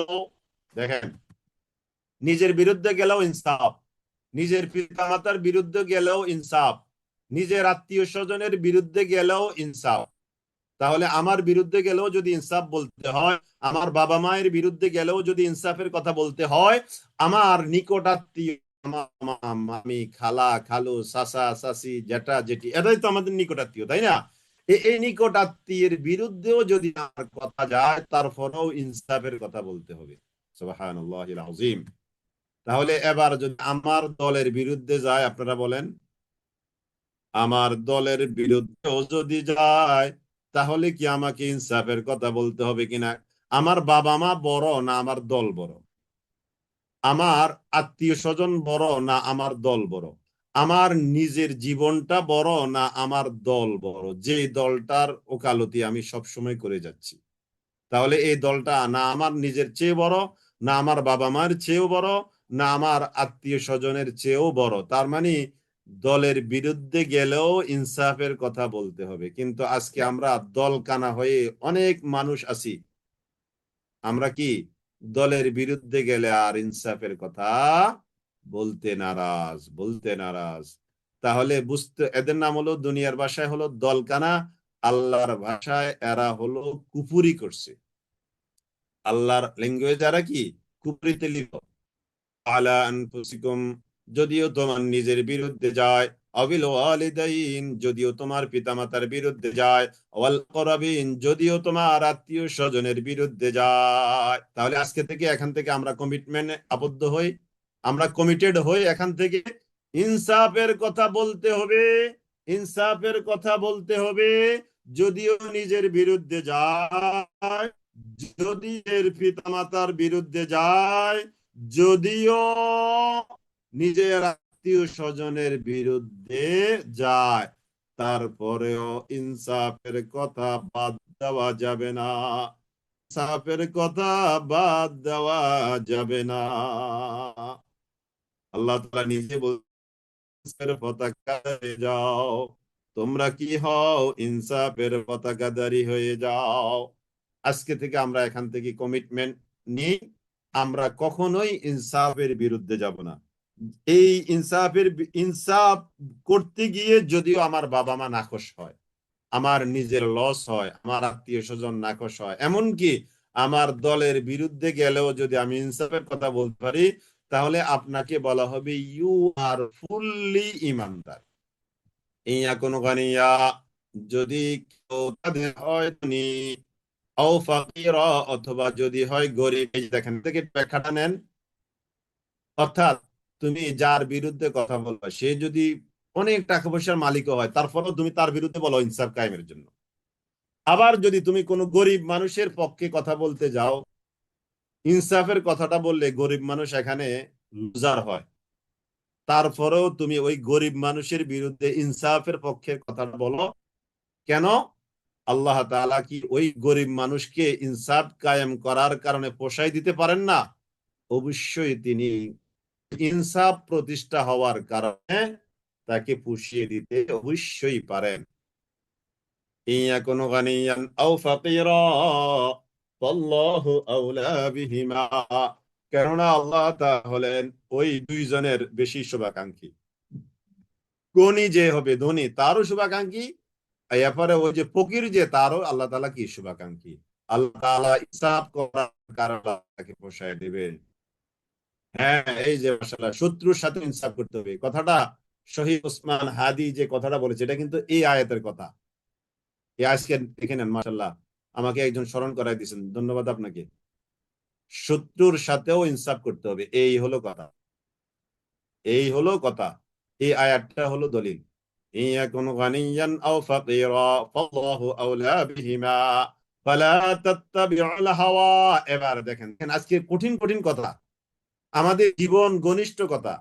দেখেন, নিজের বিরুদ্ধে গেলেও ইনসাফ, নিজের পিতামাতার বিরুদ্ধে গেলেও ইনসাফ, নিজের আত্মীয় স্বজনের বিরুদ্ধে গেলেও ইনসাফ। তাহলে আমার বিরুদ্ধে গেলেও যদি ইনসাফ বলতে হয়, আমার বাবা মায়ের বিরুদ্ধে গেলেও যদি ইনসাফের কথা বলতে হয়, আমার নিকটাত্মীয় মামা মামি খালা খালু চাচা চাচি জেঠা জেঠি এটাই তো আমাদের নিকট আত্মীয়, তাই না? এই নিকট আত্মীয়ের বিরুদ্ধেও যদি আমার কথা যায় তারপরেও ইনসাফের কথা বলতে হবে। সুবহানাল্লাহিল আযীম। তাহলে এবার যদি আমার দলের বিরুদ্ধে যায়, আপনারা বলেন, আমার দলের বিরুদ্ধেও যদি যায় তাহলে কি আমাকে ইনসাফের কথা বলতে হবে কিনা? আমার বাবা মা বড় না আমার দল বড়? আমার আত্মীয় স্বজন বড় না আমার দল বড়? আমার নিজের জীবনটা বড় না আমার দল বড়, যে দলটার ওকালতি আমি সব সময় করে যাচ্ছি? তাহলে এই দলটা না আমার নিজের চেয়ে বড়, না আমার বাবা মার চেয়েও বড়, না আমার আত্মীয় স্বজনের চেয়েও বড়। তার মানে দলের বিরুদ্ধে গেলেও ইনসাফের কথা বলতে হবে। কিন্তু আজকে আমরা দল কানা হয়ে অনেক মানুষ আছি, আমরা কি দলের বিরুদ্ধে গেলে আর ইনসাফের কথা বলতে নারাজ। তাহলে বুঝতে, এদের নাম হলো, দুনিয়ার ভাষায় হলো দলকানা, আল্লাহর ভাষায় এরা হলো কুফুরি করছে। আল্লাহর ল্যাঙ্গুয়েজ এরা কি কুফরিতে লিপ্ত। আলা আনফুসিকুম, যদিও তোমার নিজের বিরুদ্ধে যায়, আবিল ওয়ালিদাইন, যদিও তোমার পিতামাতার বিরুদ্ধে যায়, ওয়াল আকরাবিন, যদিও তোমার আত্মীয় স্বজনের বিরুদ্ধে যায়। তাহলে আজকে থেকে, এখান থেকে আমরা কমিটমেন্টে আবদ্ধ হই, আমরা কমিটেড হই, এখান থেকে ইনসাফের কথা বলতে হবে। ইনসাফের কথা বলতে হবে। যদিও নিজের বিরুদ্ধে যায়, যদি এর পিতামাতার বিরুদ্ধে যায়, যদিও নিজের আত্মীয় স্বজনের বিরুদ্ধে যায়, তারপরেও ইনসাফের কথা বাদ দেওয়া যাবে না। ইনসাফের কথা বাদ দেওয়া যাবে না। আল্লাহ তাআলা নিজে বলছেন, পতাকায় যাও, তোমরা কি হও, ইনসাফের পতাকাধারী হয়ে যাও। আজকে থেকে আমরা এখান থেকে কমিটমেন্ট নিই, আমরা কখনোই ইনসাফের বিরুদ্ধে যাব না। এই ইনসাফ করতে গিয়ে যদিও আমার বাবা মা নাখোশ হয়, আমার নিজের লস হয়, আমার আত্মীয় স্বজন নাখোশ হয়, এমনকি আমার দলের বিরুদ্ধে গেলেও যদি আমি ইনসাফের কথা বলতে পারি, তাহলে আপনাকে বলা হবে ইউ আর ফুললি ইমানদার। ইয়া কোনো গানিয়া, যদি কেউ তাদের হয় ধনী, আও ফাকিরা, অথবা যদি হয় গরিব। এই যে দেখেন থেকে ব্যাখ্যাটা নেন, অর্থাৎ তুমি যার বিরুদ্ধে কথা বলবা সে যদি অনেক টাকা পয়সার মালিকও হয়, তারপরেও তুমি তার বিরুদ্ধে বলো ইনসাফ কায়েমের জন্য। আবার যদি তুমি কোনো গরিব মানুষের পক্ষে কথা বলতে যাও, ইনসাফের কথাটা বললে গরিব মানুষ এখানে লুজার হয়, তারপরেও তুমি ওই গরিব মানুষের বিরুদ্ধে ইনসাফের পক্ষে কথা বলো। কেন? আল্লাহ তাআলা কি ওই গরিব মানুষকে ইনসাফ কায়েম করার কারণে পোষায় দিতে পারেন না? অবশ্যই তিনি ইনসাফ প্রতিষ্ঠা হওয়ার কারণে তাকে পুষিয়ে দিতে অবশ্যই পারেন। ইয়া কোনো গানিয়ান আও ফাকিরা ফাল্লাহু আউলা বিহিমা, কেননা আল্লাহ তাআলা হলেন ওই দুইজনের বেশি শুভাকাঙ্ক্ষী। গনি যে হবে ধনী তারও শুভাকাঙ্ক্ষী, এরপরে ওই যে ফকির যে তারও আল্লাহ তাআলা কি শুভাকাঙ্ক্ষী। আল্লাহ তাআলা ইনসাফ করার কারণে তাকে পোষায় দিবেন। হ্যাঁ, এই যে মাশাআল্লাহ, শত্রুর সাথে ইনসাফ করতে হবে, কথাটা শহীদ ওসমান হাদি যে কথাটা বলেছে এটা কিন্তু এই আয়াতের কথা। এই আজকে দেখে নেন, মাশাআল্লাহ, আমাকে একজন স্মরণ করাই দিয়েছেন, ধন্যবাদ আপনাকে। শত্রুর সাথেও ইনসাফ করতে হবে, এই হলো কথা, এই হলো কথা। এই আয়াতটা হলো দলিল। ইয়াকুন গানিয়ান আও ফাকিরা ফাল্লাহু আউলা বিহিমা ফালা তাত্তাবিউল হাওয়া। এবার দেখেন আজকে কঠিন কঠিন কথা, আমাদের জীবন ঘনিষ্ঠ কথা।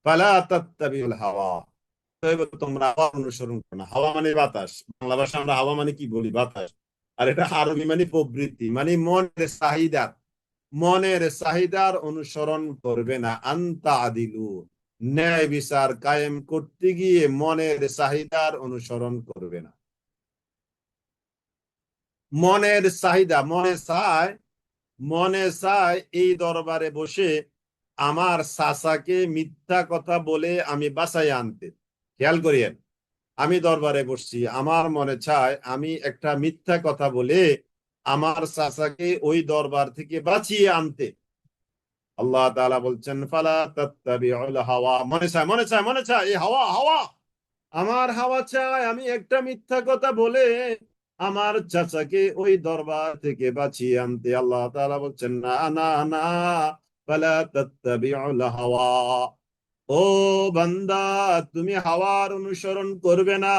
ফালা তাত্তাবিউল হাওয়া, তোমরা হাওয়া অনুসরণ করো না। হাওয়া মানে বাতাস, বাংলা ভাষা আমরা হাওয়া মানে কি বলি, বাতাস। আর এটা আরবি মানে প্রবৃত্তি, মানে মনের চাহিদার অনুসরণ করবে না। আনতা আদিলু, ন্যায় বিচার কায়েম করতে গিয়ে মনের চাহিদার অনুসরণ করবে না। মনের চাহিদা, মনে চায় এই দরবারে বসে আমার চাচাকে মিথ্যা কথা বলে আমি বাঁচাই আনতে। খেয়াল করিয়েন, আমি দরবারে বসছি, আমার মনে চায় আমি একটা মিথ্যা কথা বলে আমার চাচাকে ওই দরবার থেকে বাঁচিয়ে আনতে। আল্লাহ তাআলা বলছেন ফালা তাত্তাবিউল হাওয়া, মনে চায় এই হাওয়া হাওয়া, আমার হাওয়া চায় আমি একটা মিথ্যা কথা বলে আমার চাচাকে ওই দরবার থেকে বাঁচিয়ে আনতে। আল্লাহ তাআলা বলছেন না না না, ফালা তাত্তাবিউল হাওয়া, ও বান্দা, তুমি হাওয়ার অনুসরণ করবে না।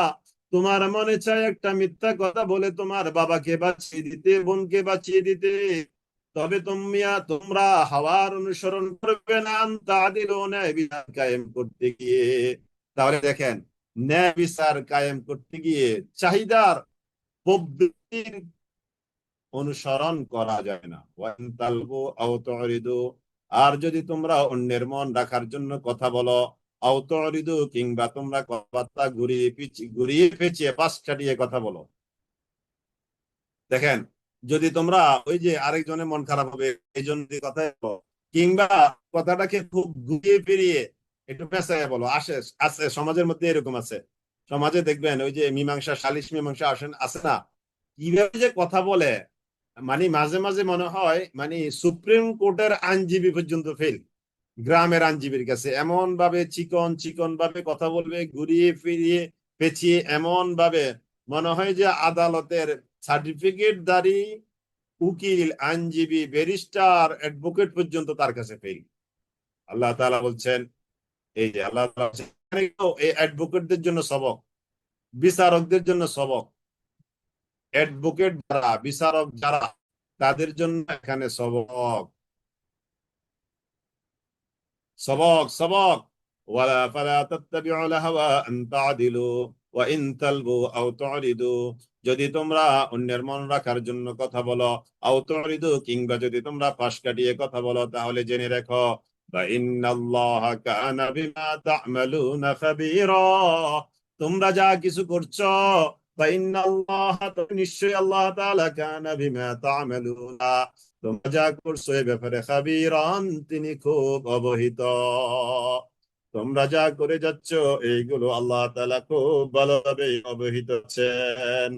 তোমার মনে চায় একটা মিথ্যা কথা বলে তোমার বাবাকে বাঁচিয়ে দিতে, বোনকে বাঁচিয়ে দিতে, তবে তোমরা হাওয়ার অনুসরণ করবে না তাদিলু, ন্যায় বিচার কায়েম করতে গিয়ে। তাহলে দেখেন, ন্যায় বিচার কায়েম করতে গিয়ে চাহিদার প্রবৃত্তির অনুসরণ করা যায় না। ওয়ান তালবু আও তুরিদু, আর যদি তোমরা অন্যের মন রাখার জন্য কথা বলো, আও তুরিদু, কিংবা তোমরা কথা ঘুরিয়ে পেঁচিয়ে পাশ কাটিয়ে কথা বলো। দেখেন, যদি তোমরা ওই যে আরেকজনের মন খারাপ হবে এই জন্য কথা বলো, কিংবা কথাটাকে খুব ঘুরিয়ে ফিরিয়ে একটু পেঁচাইয়া বলো, আছে সমাজের মধ্যে এরকম আছে। সমাজে দেখবেন ওই যে মীমাংসা, সালিশ মীমাংসা আছে না, কিভাবে যে কথা বলে, মানে মাঝে মাঝে মনে হয় মানে সুপ্রিম কোর্টের আইনজীবী পর্যন্ত ফেল। গ্রামের আইনজীবীর কাছে এমন ভাবে চিকন চিকন ভাবে কথা বলবে, ঘুরিয়ে ফিরিয়ে পেঁচিয়ে এমন ভাবে মনে হয় যে আদালতের সার্টিফিকেটধারী উকিল, আইনজীবী, ব্যারিস্টার, অ্যাডভোকেট পর্যন্ত তার কাছে ফেল। আল্লাহ তাআলা বলছেন, এই যে আল্লাহ তাআলা বলছেন, এই অ্যাডভোকেটদের জন্য সবক, বিচারকদের জন্য সবক, অ্যাডভোকেট যারা, বিচারক যারা, তাদের জন্য এখানে সবক, সবক সবক। ওয়ালা ফালা তাত্তাবিউল হাওয়া আন তা'দিলু ওয়া ইন তালবু আও তুরিদু, যদি তোমরা অন্যের মন রাখার জন্য কথা বলো, আও তুরিদু, কিংবা যদি তোমরা পাশ কাটিয়ে কথা বলো, তাহলে জেনে রেখো বা ইন্নাল্লাহা কানা বিমা তা'মালুনা খাবীরা, তোমরা যা কিছু করছো, বা ইন্নাল্লাহা, তো নিশ্চয়ই আল্লাহ তাআলা কানা বিমা তা'মালুনা, তোমরা যা করছো এ ব্যাপারে খাবিরান, তিনি খুব অবহিত। তোমরা যা করে যাচ্ছ এইগুলো আল্লাহ তাআলা খুব ভালোভাবে অবহিত আছেন।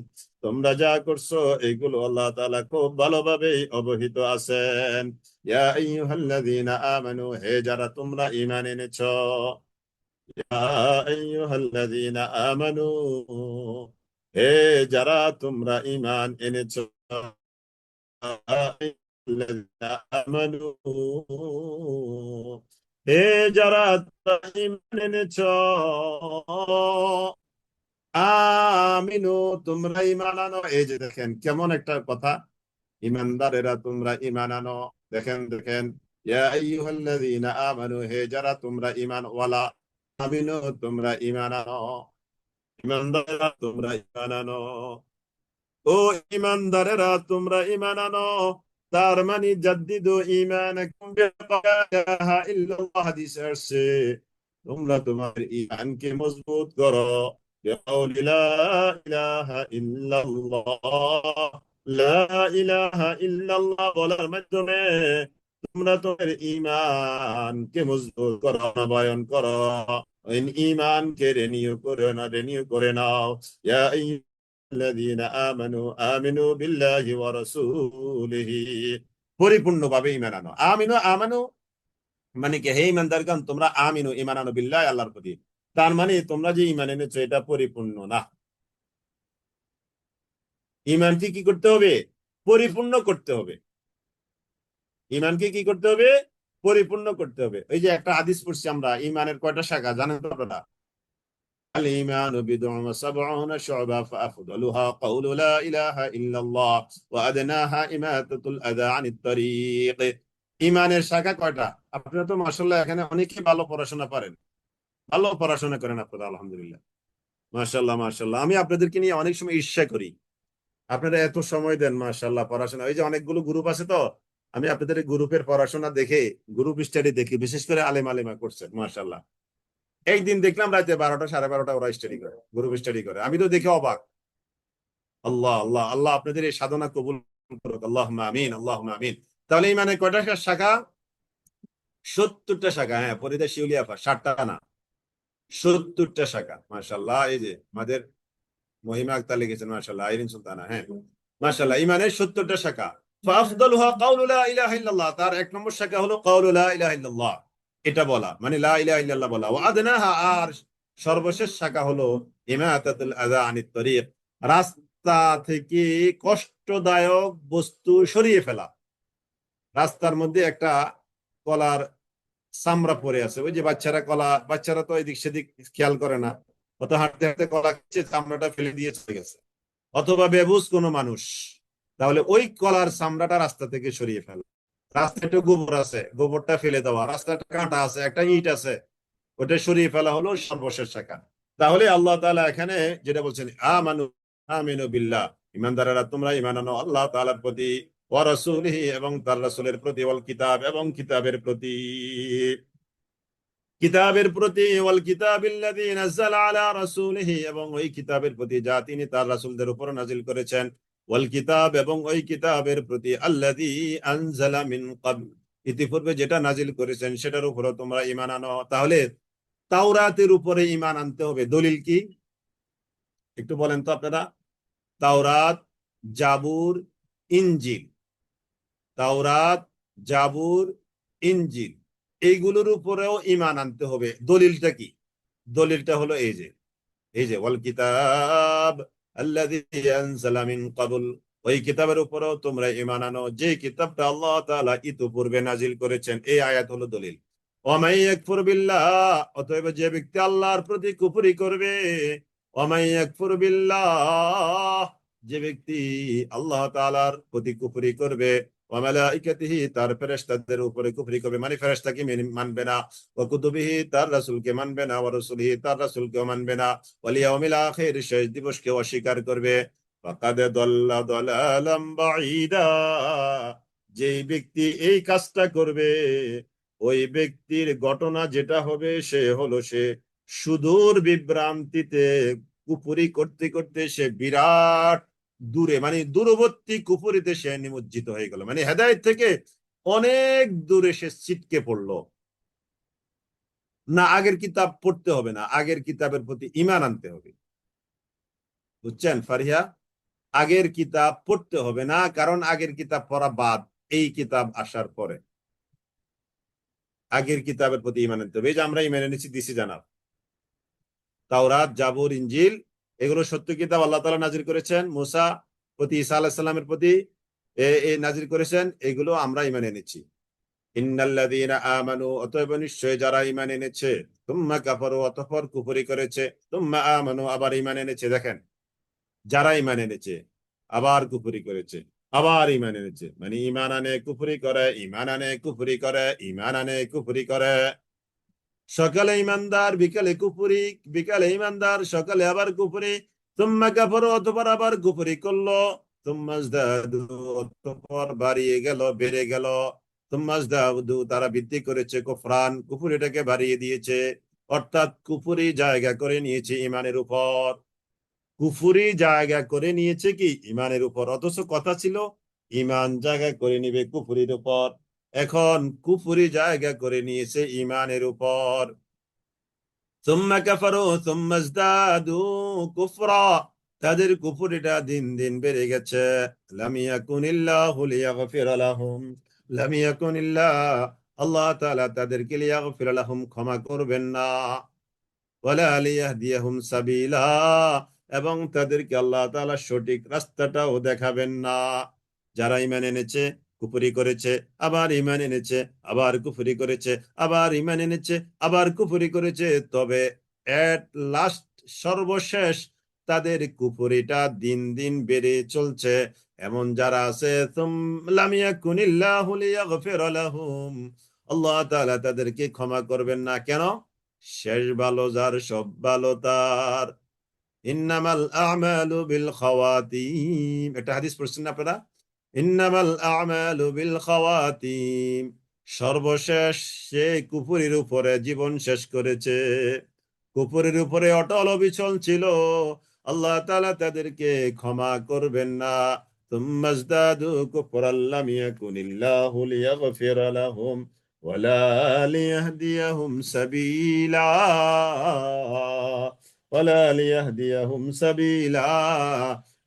তোমরা যা করছো এইগুলো আল্লাহ তাআলা খুব ভালোভাবে অবহিত আছেন। ইয়া আইয়ুহাল্লাযীনা আমানু, হে যারা তোমরা ঈমান এনেছো, ইয়া আইয়ুহাল্লাযীনা আমানু, হে যারা তোমরা ঈমান এনেছো, আমানু, হে যারা ঈমান এনেছ, আমিনু, তোমরা ঈমান আনো। এই যে দেখেন কেমন একটা কথা, ঈমানদারেরা তোমরা ঈমান আনো। দেখেন দেখেন, ইয়া আইয়ুহাল্লাযীনা আমানু, হে যারা তোমরা ঈমান ওয়ালা, আমিনু, তোমরা ঈমান আনো, ঈমানদারেরা তোমরা ঈমান আনো। ও ইমানদারেরা তোমরা ঈমান আনো, তার মানে জাদ্দিদু ঈমানাকুম বিলা ইলাহা ইল্লাল্লাহ, হাদিসে আসছে তোমরা তোমাদের ঈমানকে মজবুত করো বিকাউলি লা ইলাহা ইল্লাল্লাহ, লা ইলাহা ইল্লাল্লাহ বলার মাধ্যমে তোমরা তোমাদের ঈমানকে মজবুত করো, নবায়ন করো, ঈমানকে রেনিউ করে নাও। ইয়া الذين آمنوا آمنوا بالله ورسوله, পরিপূর্ণভাবে ঈমান আনো। আমানু মানে কি, হে ঈমানদারগণ তোমরা আমিনু, ঈমান আনো, বিল্লাহ, আল্লাহর প্রতি। তার মানে তোমরা যে ঈমান এনেছো এটা পরিপূর্ণ না। ঈমানকে কি করতে হবে? পরিপূর্ণ করতে হবে। ঈমানকে কি করতে হবে? পরিপূর্ণ করতে হবে। এই যে একটা হাদিস পড়ছি আমরা, ঈমানের কয়টা শাখা জানেন তো আপনারা? الإيمان بضع وسبعون شعبة فأفضلها قول لا إله إلا الله وأدناها إماتة الأذى عن الطريق। ইমানের শাখা কয়টা? আপনারা তো মাশাআল্লাহ এখানে অনেকেই ভালো পড়াশোনা পারেন, ভালো পড়াশোনা করেন আপনারা, আলহামদুলিল্লাহ, মাশাআল্লাহ মাশাআল্লাহ। আমি আপনাদেরকে নিয়ে অনেক সময় ঈর্ষা করি, আপনারা এত সময় দেন মাশাআল্লাহ পড়াশোনা। ওই যে অনেকগুলো গ্রুপ আছে তো, আমি আপনাদের গ্রুপের পড়াশোনা দেখে, গ্রুপ স্টাডি দেখি, বিশেষ করে আলেমা করছেন মাশাআল্লাহ। একদিন দেখলাম রাতে 12টা 12:30 ওরা স্টাডি করে, গ্রুপ স্টাডি করে, আমি তো দেখে অবাক। আল্লাহ আল্লাহ আল্লাহ আপনাদের এই সাধনা কবুল করুক, আল্লাহুম্মা আমিন, আল্লাহুম্মা আমিন। তাহলে এই মানে কয়টা শাখা? 70টা শাখা। হ্যাঁ, ফরিদা শিউলি আপা 60টা না, 70টা শাখা, মাশাআল্লাহ। এই যে আমাদের মহিমা আক্তার লিখেছেন, মাশাআল্লাহ, আইরিন সুলতানা, হ্যাঁ মাশাআল্লাহ, ইমানের 70টা শাখা। ফাআফদালুহা কাউলু লা ইলাহা ইল্লাল্লাহ, তার এক নম্বর শাখা হলো কাউলু লা ইলাহা ইল্লাল্লাহ, এটা বলা মানে লা ইলাহা ইল্লাল্লাহ বলা। ওয়া আদনাহা, আর সর্বশেষ শাখা হলো ইমাতাতুল আযা আনিত তরিক, রাস্তা থেকে কষ্টদায়ক বস্তু সরিয়ে ফেলা। রাস্তার মধ্যে একটা কলার চামড়া পড়ে আছে, ওই যে বাচ্চারা তো এদিক সেদিক খেয়াল করে না, অত হাঁটতে হাঁটতে কলা খেয়ে চামড়াটা ফেলে দিয়ে চলে গেছে, অথবা বেবুজ কোনো মানুষ, তাহলে ওই কলার চামড়াটা রাস্তা থেকে সরিয়ে ফেলা। রাস্তায় একটু গোবর আছে, গোবরটা ফেলে দেওয়া, রাস্তাটা কাঁটা আছে, একটা ইট আছে, ওটা সরিয়ে ফেলা হলো সর্বশেষ শাখা। তাহলে আল্লাহ তাআলা এখানে যেটা বলছেন, আমানু আমিনু বিল্লাহ, ইমানদারেরা তোমরা ঈমান আনো আল্লাহ তাআলার প্রতি, ওয়া রাসূলিহি, এবং তার রাসূলের প্রতি, ওয়াল কিতাব, এবং কিতাবের প্রতি, ওয়াল কিতাবিল্লাযী নাযালা আলা রাসূলিহি, এবং ওই কিতাবের প্রতি যা তিনি তার রাসূলদের উপর নাজিল করেছেন, ওয়াল কিতাব, এবং ওই কিতাবের প্রতি আল্লাযী আনজালা মিন ক্বাবল, ইতিপূর্বে যেটা নাজিল করেছেন সেটার উপরও তোমরা ঈমান আনো। তাহলে তাওরাতের উপরে ঈমান আনতে হবে, দলিল কি একটু বলেন তো আপনারা? তাওরাত, জাবুর, ইনজিল, তাওরাত, জাবুর, ইনজিল, এইগুলোর উপরেও ঈমান আনতে হবে। দলিলটা কি? দলিলটা হলো এই যে ওয়াল কিতাব আল্লাযী আনজালা মিন ক্বাবল, ওই কিতাবের উপরেও তোমরা ঈমান আনো যে কিতাবটা আল্লাহ তাআলা ইতিপূর্বে নাজিল করেছেন। এই আয়াত হলো দলিল। ওয়া মান ইয়াকফুর বিল্লাহ, অতএব যে ব্যক্তি আল্লাহর প্রতি কুফরি করবে, ওয়া মান ইয়াকফুর বিল্লাহ, যে ব্যক্তি আল্লাহ তাআলার প্রতি কুফরি করবে, ওয়া মালাইকাতিহি, তার ফেরেশতাদের উপরে কুফরি করবে, মানে ফেরেশতাকে মানবে না, ওয়া কুতুবিহি, তার রাসূলকে মানবে না, ওয়া রাসূলিহি, তার রাসূলকেও মানবে না, ওয়াল ইয়াউমিল আখির, শেষ দিবসকে অস্বীকার করবে, ফাকাদ দাল্লা দালালাম বাঈদা, যেই ব্যক্তি এই কাজটা করবে, ওই ব্যক্তির ঘটনা যেটা হবে সে সুদূর বিভ্রান্তিতে, কুফরি করতে করতে সে বিরাট দূরে, মানে দূরবর্তী কুফরিতে সে নিমজ্জিত হয়ে গেল, মানে হেদায়েত থেকে অনেক দূরে সে ছিটকে পড়লো। না, আগের কিতাব পড়তে হবে না, আগের কিতাবের প্রতি ঈমান আনতে হবে। বুঝছেন ফারিহা? আগের কিতাব পড়তে হবে না, কারণ আগের কিতাব পড়া বাদ এই কিতাব আসার পরে। আগের কিতাবের প্রতি ঈমান আনতে হবে। এই যে আমরা ঈমান এনেছি, দিছি জানাব, তাওরাত, জাবুর, ইনজিল, এগুলো সত্য কিতাব, আল্লাহ তাআলা নাজিল করেছেন মুসা প্রতি, ঈসা আলাইহিস সালামের প্রতি নাজিল করেছেন, এগুলো আমরা ঈমান এনেছি। ইন্নাল্লাযীনা আমানু, অতএব নিশ্চয় যারা ঈমান এনেছে, তুম্মা কাফারু, অতঃপর কুফরি করেছে, তুম্মা আমানু, আবার ঈমান এনেছে। দেখেন, যারা ঈমান এনেছে আবার কুফরি করেছে, আবার ঈমান এনেছে, মানে ঈমান আনে কুফরি করে, ঈমান আনে কুফরি করে, ঈমান আনে কুফরি করে, সকালে ঈমানদার বিকালে কুফরি, বিকালে ঈমানদার সকালে আবার কুফরি, তুম্মা কাফারু, অতঃপর আবার কুফরি করলো, তুম্মা ইজদাদু, অতঃপর বাড়িয়ে গেল, বেড়ে গেল, তুম্মা ইজদাদু, তারা বৃদ্ধি করেছে, কুফরান, কুফরিটাকে বাড়িয়ে দিয়েছে, অর্থাৎ কুফরি জায়গা করে নিয়েছে ঈমানের উপর, কুফরি জায়গা করে নিয়েছে কি ঈমানের উপর, অথচ কথা ছিল ঈমান জায়গা করে নিবে কুফরির উপর, এখন কুফরি জায়গা করে নিয়েছে ঈমানের উপর। সুম্মা কাফারু সুম্মা ইজদাদু কুফরা, তাদের কুফরিটা দিন দিন বেড়ে গেছে। লাম ইয়াকুনিল্লাহু লিয়াগফিরা লাহুম, লাম ইয়াকুনিল্লাহ, আল্লাহ তাআলা তাদেরকে লিয়াগফিরা লাহুম, ক্ষমা করবেন না, ওয়ালা লিয়াহদিয়াহুম সাবিলা, এবং তাদেরকে আল্লাহ তাআলা সঠিক রাস্তাটাও দেখাবেন না। যারা ঈমান এনেছে কুফরি করেছে, আবার ঈমান এনেছে, আবার কুফরি করেছে, আবার ঈমান এনেছে, আবার কুফরি করেছে, তবে এট লাস্ট, সর্বশেষ তাদের কুফরিটা দিন দিন বেড়ে চলছে। এমন যারা আছে, লাম ইয়াকুনিল্লাহু লিয়াগফিরা লাহুম, আল্লাহ তাআলা তাদেরকে ক্ষমা করবেন না। কেন? শেষ ভালো যার, সব ভালো তার। ইন্নামাল আ'মালু বিল খাওয়াতিম, একটা হাদিস পড়ছেন না আপনারা? ইন্নামাল আ'মালু বিল খাওয়াতিম, সর্বশেষ সে কুফরির উপরে জীবন শেষ করেছে, কুফরির উপরে অটল অবিচল ছিল, আল্লাহ তাআলা তাদেরকে ক্ষমা করবেন না। তুম্মা ইজদাদু কুফরান লাম ইয়াকুনিল্লাহু লিয়াগফিরা লাহুম ওয়ালা লিয়াহদিয়াহুম সাবিলা, ওয়ালা লিয়াহদিয়াহুম সাবিলা,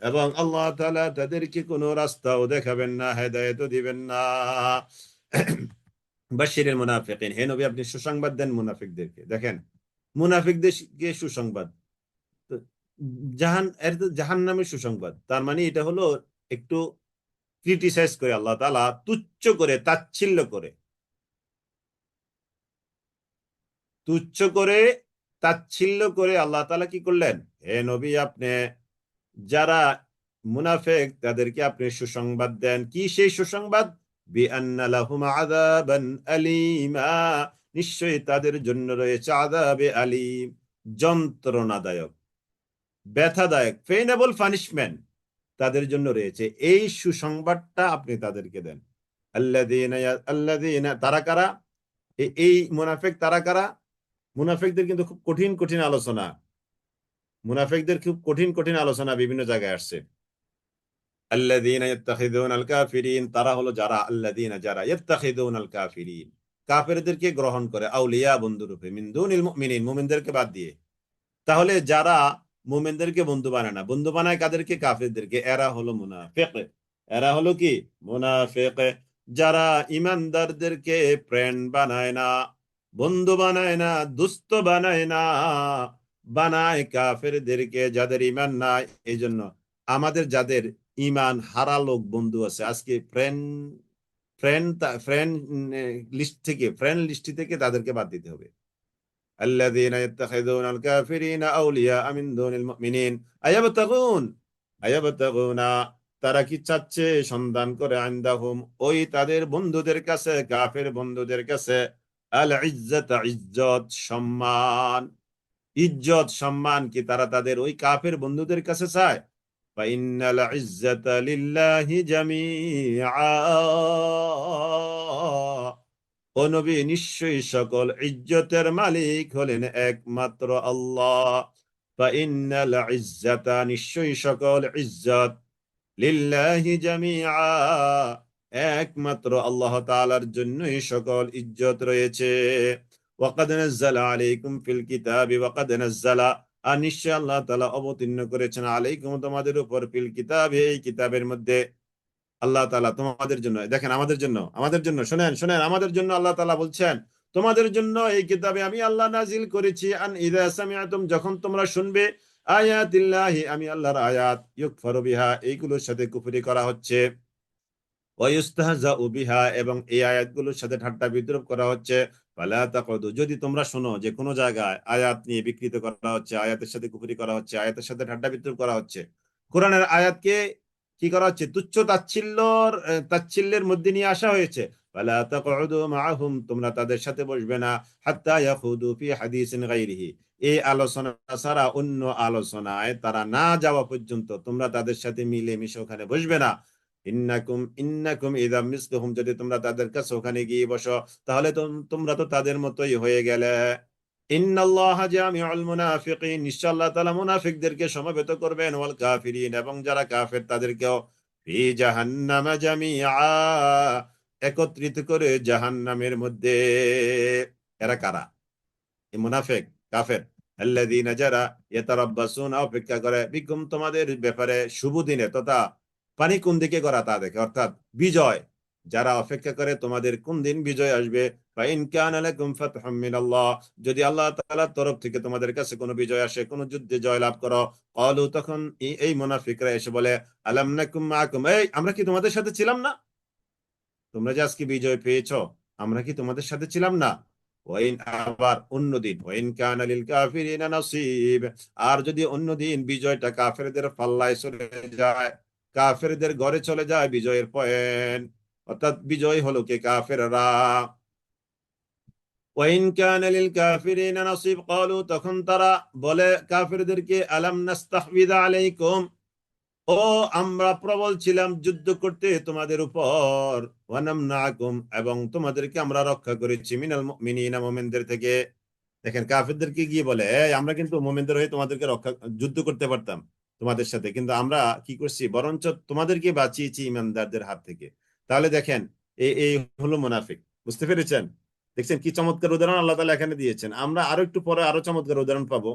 এবং আল্লাহ তাআলা তাদেরকে কোনো রাস্তাও দেখাবেন না, হেদায়েতও দিবেন না। বাশশিরিল মুনাফিকিন, হে নবী আপনি সুসংবাদ দেন মুনাফিকদেরকে। দেখেন, মুনাফিকদেরকে সুসংবাদ, তো জাহান্নামের সুসংবাদ, তার মানে এটা হলো একটু ক্রিটিসাইজ করে, আল্লাহ তাআলা তুচ্ছ করে, তাচ্ছিল্য করে, তুচ্ছ করে, তাচ্ছিল্য করে আল্লাহ তাআলা কি করলেন, হে নবী আপনি যারা মুনাফিক তাদেরকে আপনি সুসংবাদ দেন। কি সেই সুসংবাদ? বিআন্না লাহুম আযাবান আলীমা, নিশ্চয়ই তাদের জন্য রয়েছে আযাবে আলীম, যন্ত্রণাদায়ক, ব্যথাদায়ক, পেইনেবল পানিশমেন্ট তাদের জন্য রয়েছে। এই সুসংবাদটা আপনি তাদেরকে দেন। আল্লাযীনা তারা কারা? এই মুনাফিক তারা কারা? মুনাফিকদের কিন্তু খুব কঠিন কঠিন আলোচনা, মুনাফিকদের খুব কঠিন কঠিন আলোচনা বিভিন্ন জায়গায় আসছে। আল্লাযীনা ইয়াত্তাখিযুনাল কাফিরিন, তারা হলো যারা, আল্লাযীনা যারা, ইয়াত্তাখিযুনাল কাফিরিন কাফেরদেরকে গ্রহণ করে আউলিয়া বন্ধুরূপে, মিন দুনিল মুমিনিন মুমিনদেরকে বাদ দিয়ে। তাহলে যারা মুমিনদেরকে বন্ধু বানায় না, বন্ধু বানায় কাদেরকে? কাফেরদেরকে, এরা হলো মুনাফিক। এরা হলো কি? মুনাফিক। যারা ইমানদারদেরকে ফ্রেন্ড বানায় না, বন্ধু বানায় না, দুস্থ বানায় না, বানায় কাফেরদেরকে, যাদের ইমান নাই। এই জন্য আমাদের যাদের ইমান হারা লোক বন্ধু আছে, আজকে ফ্রেন্ড ফ্রেন্ড ফ্রেন্ড লিস্ট থেকে, ফ্রেন্ড লিস্ট থেকে তাদেরকে বাদ দিতে হবে। الذين يتخذون الكافرين أولياء من دون المؤمنين أيبتغون তারা কি চাচ্ছে, সন্ধান করে, আইন্দাহুম ওই তাদের বন্ধুদের কাছে, কাফের বন্ধুদের কাছে, আল ইজ্জাত ইজ্জত সম্মান, ইজ্জত সম্মান কি তারা তাদের ওই কাফের বন্ধুদের কাছে চায়? ফাইন্নাল ইজ্জাতা লিল্লাহি জামিআ, ও নবী নিশ্চয়ই সকল ইজ্জতের মালিক হলেন একমাত্র আল্লাহ। ফাইন্নাল ইজ্জাতা, নিশ্চয়ই সকল ইজ্জত, লিল্লাহি জামিআ, একমাত্র আল্লাহ তাআলার জন্যই সকল ইজ্জত রয়েছে। ওয়াকাদ নাযালা আলাইকুম ফিল কিতাবি, ওয়াকাদ নাযালা, আর নিশ্চয় আল্লাহ তাআলা অবতীর্ণ করেছেন, আলাইকুম তোমাদের উপর, ফিল কিতাবি এই কিতাবের মধ্যে। আল্লাহ তাআলা তোমাদের জন্য, দেখেন আমাদের জন্য, আমাদের জন্য শোনেন শোনেন, আমাদের জন্য আল্লাহ তাআলা বলছেন তোমাদের জন্য এই কিতাবে আমি আল্লাহ নাজিল করেছি, আন ইযা সামিআতুম, যখন তোমরা শুনবে, আয়াতিল্লাহি, আমি আল্লাহর আয়াত, ইউকফারু বিহা, এইগুলোর সাথে কুফরি করা হচ্ছে, ওয়ায়ুস্তাহজাউ বিহা, এবং এই আয়াতগুলোর সাথে ঠাট্টা বিদ্রূপ করা হচ্ছে, ফালা তাকুদু, যদি তোমরা শোনো যে কোনো জায়গায় আয়াত নিয়ে বিকৃত করা হচ্ছে, আয়াতের সাথে কুফরি করা হচ্ছে, আয়াতের সাথে ঠাট্টা বিদ্রূপ করা হচ্ছে, কোরআনের আয়াতকে কি করা হচ্ছে? তুচ্ছ তাচ্ছিল্যের মধ্যে নিয়ে আসা হয়েছে। ফালা তাকুদু মাআহুম, তোমরা তাদের সাথে বসবে না, হাত্তা ইয়াখুদু ফি হাদিসিন গায়রিহি, এই আলোচনা ছাড়া অন্য আলোচনায় তারা না যাওয়া পর্যন্ত তোমরা তাদের সাথে মিলে মিশে ওখানে বসবে না। ইন্নাকুম ইযা মিসলুহুম, যদি তোমরা তাদের কাছে ওখানে গিয়ে বসো, তাহলে তোমরা তো তাদের মতোই হয়ে গেলে। ইন্নাল্লাহা জামিউল মুনাফিকিন, নিশ্চয় আল্লাহ তাআলা মুনাফিকদেরকে সমবেত করবেন, ওয়াল কাফিরিন, এবং যারা কাফের তাদেরকেও, ফি জাহান্নামা জামিআ, একত্রিত করে জাহান্নামের মধ্যে। এরা কারা? এই মুনাফিক, কাফের। আল্লাযীনা, যারা, ইয়াতারাব্বাসুনা, অপেক্ষা করে, বিকুম, তোমাদের ব্যাপারে, শুভ দিনে, তথা পানি কোন দিকে করা তা দেখে, অর্থাৎ বিজয়, যারা অপেক্ষা করে তোমাদের কোন দিন বিজয় আসবে। ফাইন কানা লাকুম ফাতহুম মিনাল্লাহ, যদি আল্লাহ তাআলার তরফ থেকে তোমাদের কাছে কোনো বিজয় আসে, কোনো যুদ্ধে জয়লাভ করো, ক্বালু, তখন এই মুনাফিকরা এসে বলে, আলাম নাকুম মাআকুম, এই আমরা কি তোমাদের সাথে ছিলাম না? তোমরা যে আজকে বিজয় পেয়েছো, আমরা কি তোমাদের সাথে ছিলাম না? ওয়াইন, আবার অন্যদিন, ওয়াইন কানা লিল কাফিরিনা নাসিব, আর যদি অন্যদিন বিজয়টা কাফেরদের পাল্লায় চলে যায়, কাফেরদের ঘরে চলে যায় বিজয়ের পয়েন্ট, অর্থাৎ বিজয় হলো কে? কাফেররা। ওয়াইন কানা লিল কাফিরিনা নাসিব ক্বালু, তখন তারা বলে কাফেরদেরকে, আলাম নাস্তাহবিদ আলাইকুম, ও আমরা প্রবল ছিলাম যুদ্ধ করতে তোমাদের উপর, ওয়ানামনাকুম, এবং তোমাদেরকে আমরা রক্ষা করেছি, মিনাল মুমিনিনা, মুমিনদের থেকে। দেখেন কাফেরদেরকে গিয়ে বলে, এই আমরা কিন্তু মুমিনদের হয়ে তোমাদেরকে রক্ষা, যুদ্ধ করতে পারতাম তোমাদের সাথে, কিন্তু আমরা কি করছি, বরঞ্চ তোমাদেরকে বাঁচিয়েছি ইমানদারদের হাত থেকে। তাহলে দেখেন, এই এই হলো মুনাফিক। বুঝতে পেরেছেন? দেখছেন কি চমৎকার উদাহরণ আল্লাহ তাআলা এখানে দিয়েছেন। আমরা আরো একটু পরে আরো চমৎকার উদাহরণ পাবো,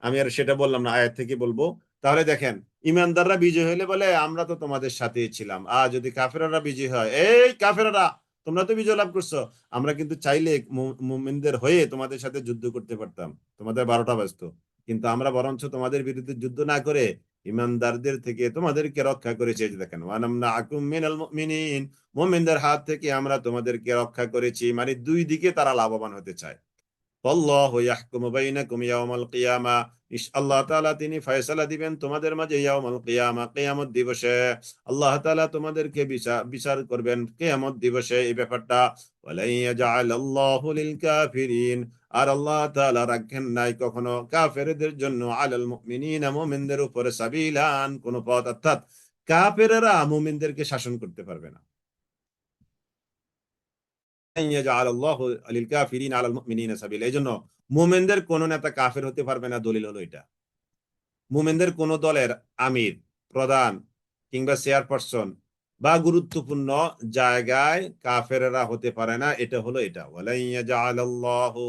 আমি আর সেটা বললাম না, আয়াত থেকে বলবো। তাহলে দেখেন, ইমানদাররা বিজয় হইলে বলে আমরা তো তোমাদের সাথেই ছিলাম, আর যদি কাফেররা বিজয় হয়, এই কাফেররা তোমরা তো বিজয় লাভ করছো, আমরা কিন্তু চাইলে মুমিনদের হয়ে তোমাদের সাথে যুদ্ধ করতে পারতাম, তোমাদের 12টা বাজতো, কিন্তু আমরা বরঞ্চ তোমাদের বিরুদ্ধে যুদ্ধ না করে ইমানদারদের থেকে তোমাদেরকে রক্ষা করেছি। এই যে দেখেন, ওয়ানামনা আকুম মিনাল মুমিনিন, মুমিনদের হাত থেকে আমরা তোমাদেরকে রক্ষা করেছি, মানে দুই দিকে তারা লাভবান হতে চায়। আল্লাহু ইয়াহকুমু বাইনাকুম ইয়াওমাল কিয়ামা, আল্লাহ তাআলা তিনি ফয়সালা দিবেন তোমাদের মাঝে ইয়াওমাল কিয়ামা, কিয়ামত দিবসে আল্লাহ তাআলা তোমাদেরকে বিচার করবেন কিয়ামত দিবসে, এই ব্যাপারটা। ওয়ালা ইয়াজআলাল্লাহু লিল কাফিরিন, আর আল্লাহ তাআলা রাখেন নাই কখনো কাফেরদের জন্য আলাল মুমিনিনা, মুমিনদের উপরে সাবিলান, কোন পথ, অর্থাৎ কাফেররা মুমিনদেরকে শাসন করতে পারবে না। এই জন্য মোমেনদের কোন নেতা কাফের হতে পারবে না, দলিল হলো এটা। মোমেনদের কোন দলের আমির, প্রধান কিংবা চেয়ারপারসন বা গুরুত্বপূর্ণ জায়গায় কাফেররা হতে পারে না, এটা হলো এটা। ওয়ালাইয়াজআলাল্লাহু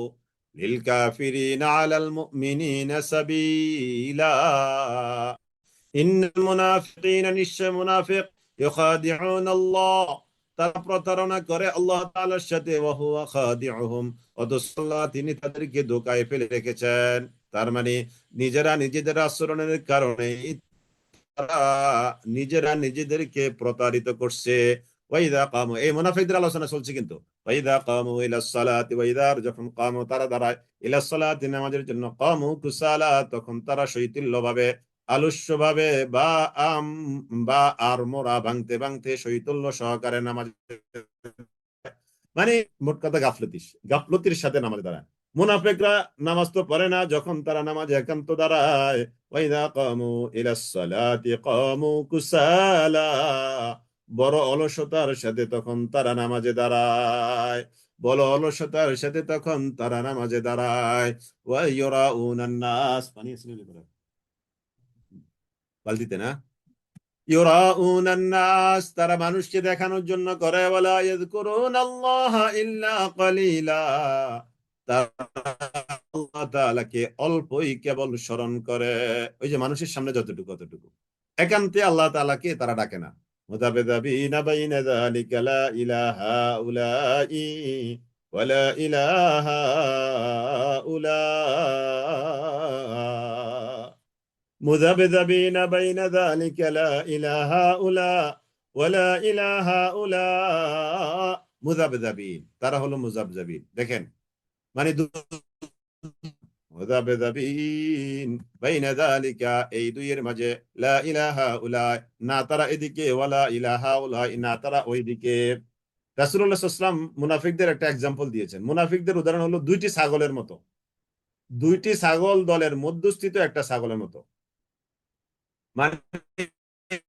লিল কাফিরিনা আলাল মুমিনিনা সাবিলা, ইন্নাল মুনাফিকিনা, নিশ্চয় মুনাফিক, ইউখাদিউন আল্লাহ, তারা প্রতারণা করে আল্লাহ তাআলার সাথে, ওয়া হুয়া খাদিউহুম, অথচ আল্লাহ তিনি তাদেরকে ধোঁকায় ফেলে রেখেছেন। তার মানে নিজেরা নিজেদের আচরণের কারণে তারা নিজেরা নিজেদেরকে প্রতারিত করছে। ওয়াইদা কামু, এই মুনাফিকদের আলোচনা চলছে কিন্তু। ওয়াইদা কামু ইলাস সালাতি, ওয়াইদা, যখন কামু তারা দাঁড়ায়, ইলাস সালাতি নামাজের জন্য, কামু কুসালা তখন তারা শৈথিল্য ভাবে, আলস্য ভাবে, বা আম বা আর মোরা ভাঙতে ভাঙতে শৈথল্য সহকারে নামাজ, মানে মোট কথা গাফলতির সাথে নামাজ দাঁড়ায়। মুনাফিকরা নামাজ তো পড়ে না, যখন তারা নামাজে একান্ত দাঁড়ায়, ওয়াইদা কামু ইলাস সালাতি কামু কুসালা, বড় অলসতার সাথে তখন তারা নামাজে দাঁড়ায়, বড় অলসতার সাথে তখন তারা নামাজে দাঁড়ায়। ওয়া ইউরাউনান নাস, পানি এসে বালতিতে না, ইউরাউনান নাস, তারা মানুষকে দেখানোর জন্য করে, ওয়ালা ইয়াযকুরুনাল্লাহা ইল্লা কালিলা, তারা আল্লাহ তাআলাকে অল্পই কেবল স্মরণ করে, ওই যে মানুষের সামনে যতটুকু ততটুকু, একান্তে আল্লাহ তাআলাকে তারা ডাকে না। মুযাবিযাবিনা বাইনা যালিকা, লা ইলাহা উলাই ওয়ালা ইলাহা উলা, মুযাবিযাবিনা বাইনা যালিকা, লা ইলাহা উলা ওয়ালা ইলাহা উলা, মুযাবিযাবিন, তারা হলো মুযাবযাবিন। দেখেন, মানে মুযাবযাবিন বাইনা যালিকা, এই দুইয়ের মাঝে, লা ইলাহা উলাই, না তারা এদিকে, ওয়ালা ইলাহা উলাই, না তারা ওইদিকে। রাসূলুল্লাহ সাল্লাল্লাহু আলাইহি ওয়াসাল্লাম মুনাফিকদের একটা এক্সাম্পল দিয়েছেন। মুনাফিকদের উদাহরণ হলো দুইটি ছাগলের মতো, দুইটি ছাগল দলের মধ্যস্থিত একটা ছাগলের মতো, মানে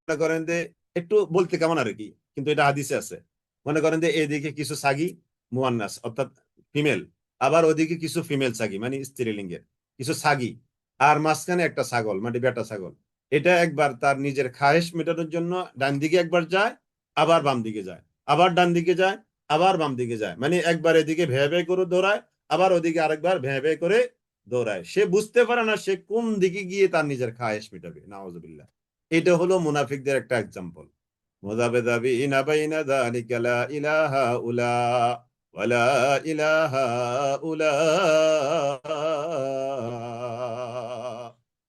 মনে করেন যে, একটু বলতে কেমন আর কি, কিন্তু এটা হাদিসে আছে। মনে করেন যে এদিকে কিছু ছাগি মুয়ান্নাস, অর্থাৎ ফিমেল, আবার ওদিকে কিছু ফিমেল ছাগি মানে স্ত্রীলিঙ্গের কিছু ছাগি, আর মাঝখানে একটা ছাগল মানে বেটা ছাগল। এটা একবার তার নিজের খায়েশ মেটানোর জন্য ডান দিকে একবার যায়, আবার বাম দিকে যায়, আবার ডান দিকে যায়, আবার বাম দিকে যায়, মানে একবার এদিকে ভে ভে করে দৌড়ায়, আবার ওদিকে আরেকবার ভে ভে করে দৌড়ায়। সে বুঝতে পারে না সে কোন দিকে গিয়ে তার নিজের খায়েশ মেটাবে। নাউজুবিল্লাহ। এটা হলো মুনাফিকদের একটা এক্সাম্পল। মুযাবযাবিনা বাইনা যালিকা, লা ইলাহা উলা ওয়ালা ইলাহা উলা,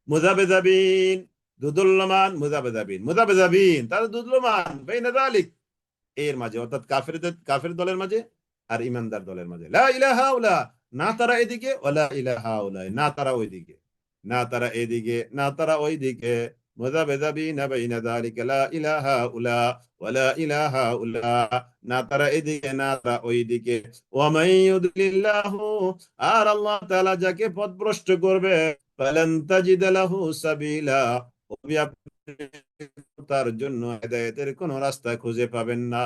মুযাবযাবিন দুদুল্যমান, মুযাবযাবিন তারা দুদুল্যমান বাইনা যালিক, এর মাঝে, অর্থাৎ কাফের দলের মাঝে আর ইমানদার দলের মাঝে। লা ইলাহা উলা, না তারা এদিকে, ওয়ালা ইলাহা উলা, না তারা ওইদিকে, না তারা এদিকে, না তারা ওইদিকে। মুযাবযাবিনা বাইনা যালিকা, লা ইলাহা উলা ওয়ালা ইলাহা উলা, না তারা এদিকে, না তারা ওইদিকে। ওয়া মান ইউদ্লিল্লাহু, আর আল্লাহ তাআলা যাকে পথভ্রষ্ট করবে, ফালান তাজিদা লাহু সাবিলা, তার জন্য হেদায়েতের কোন রাস্তা খুঁজে পাবেন না।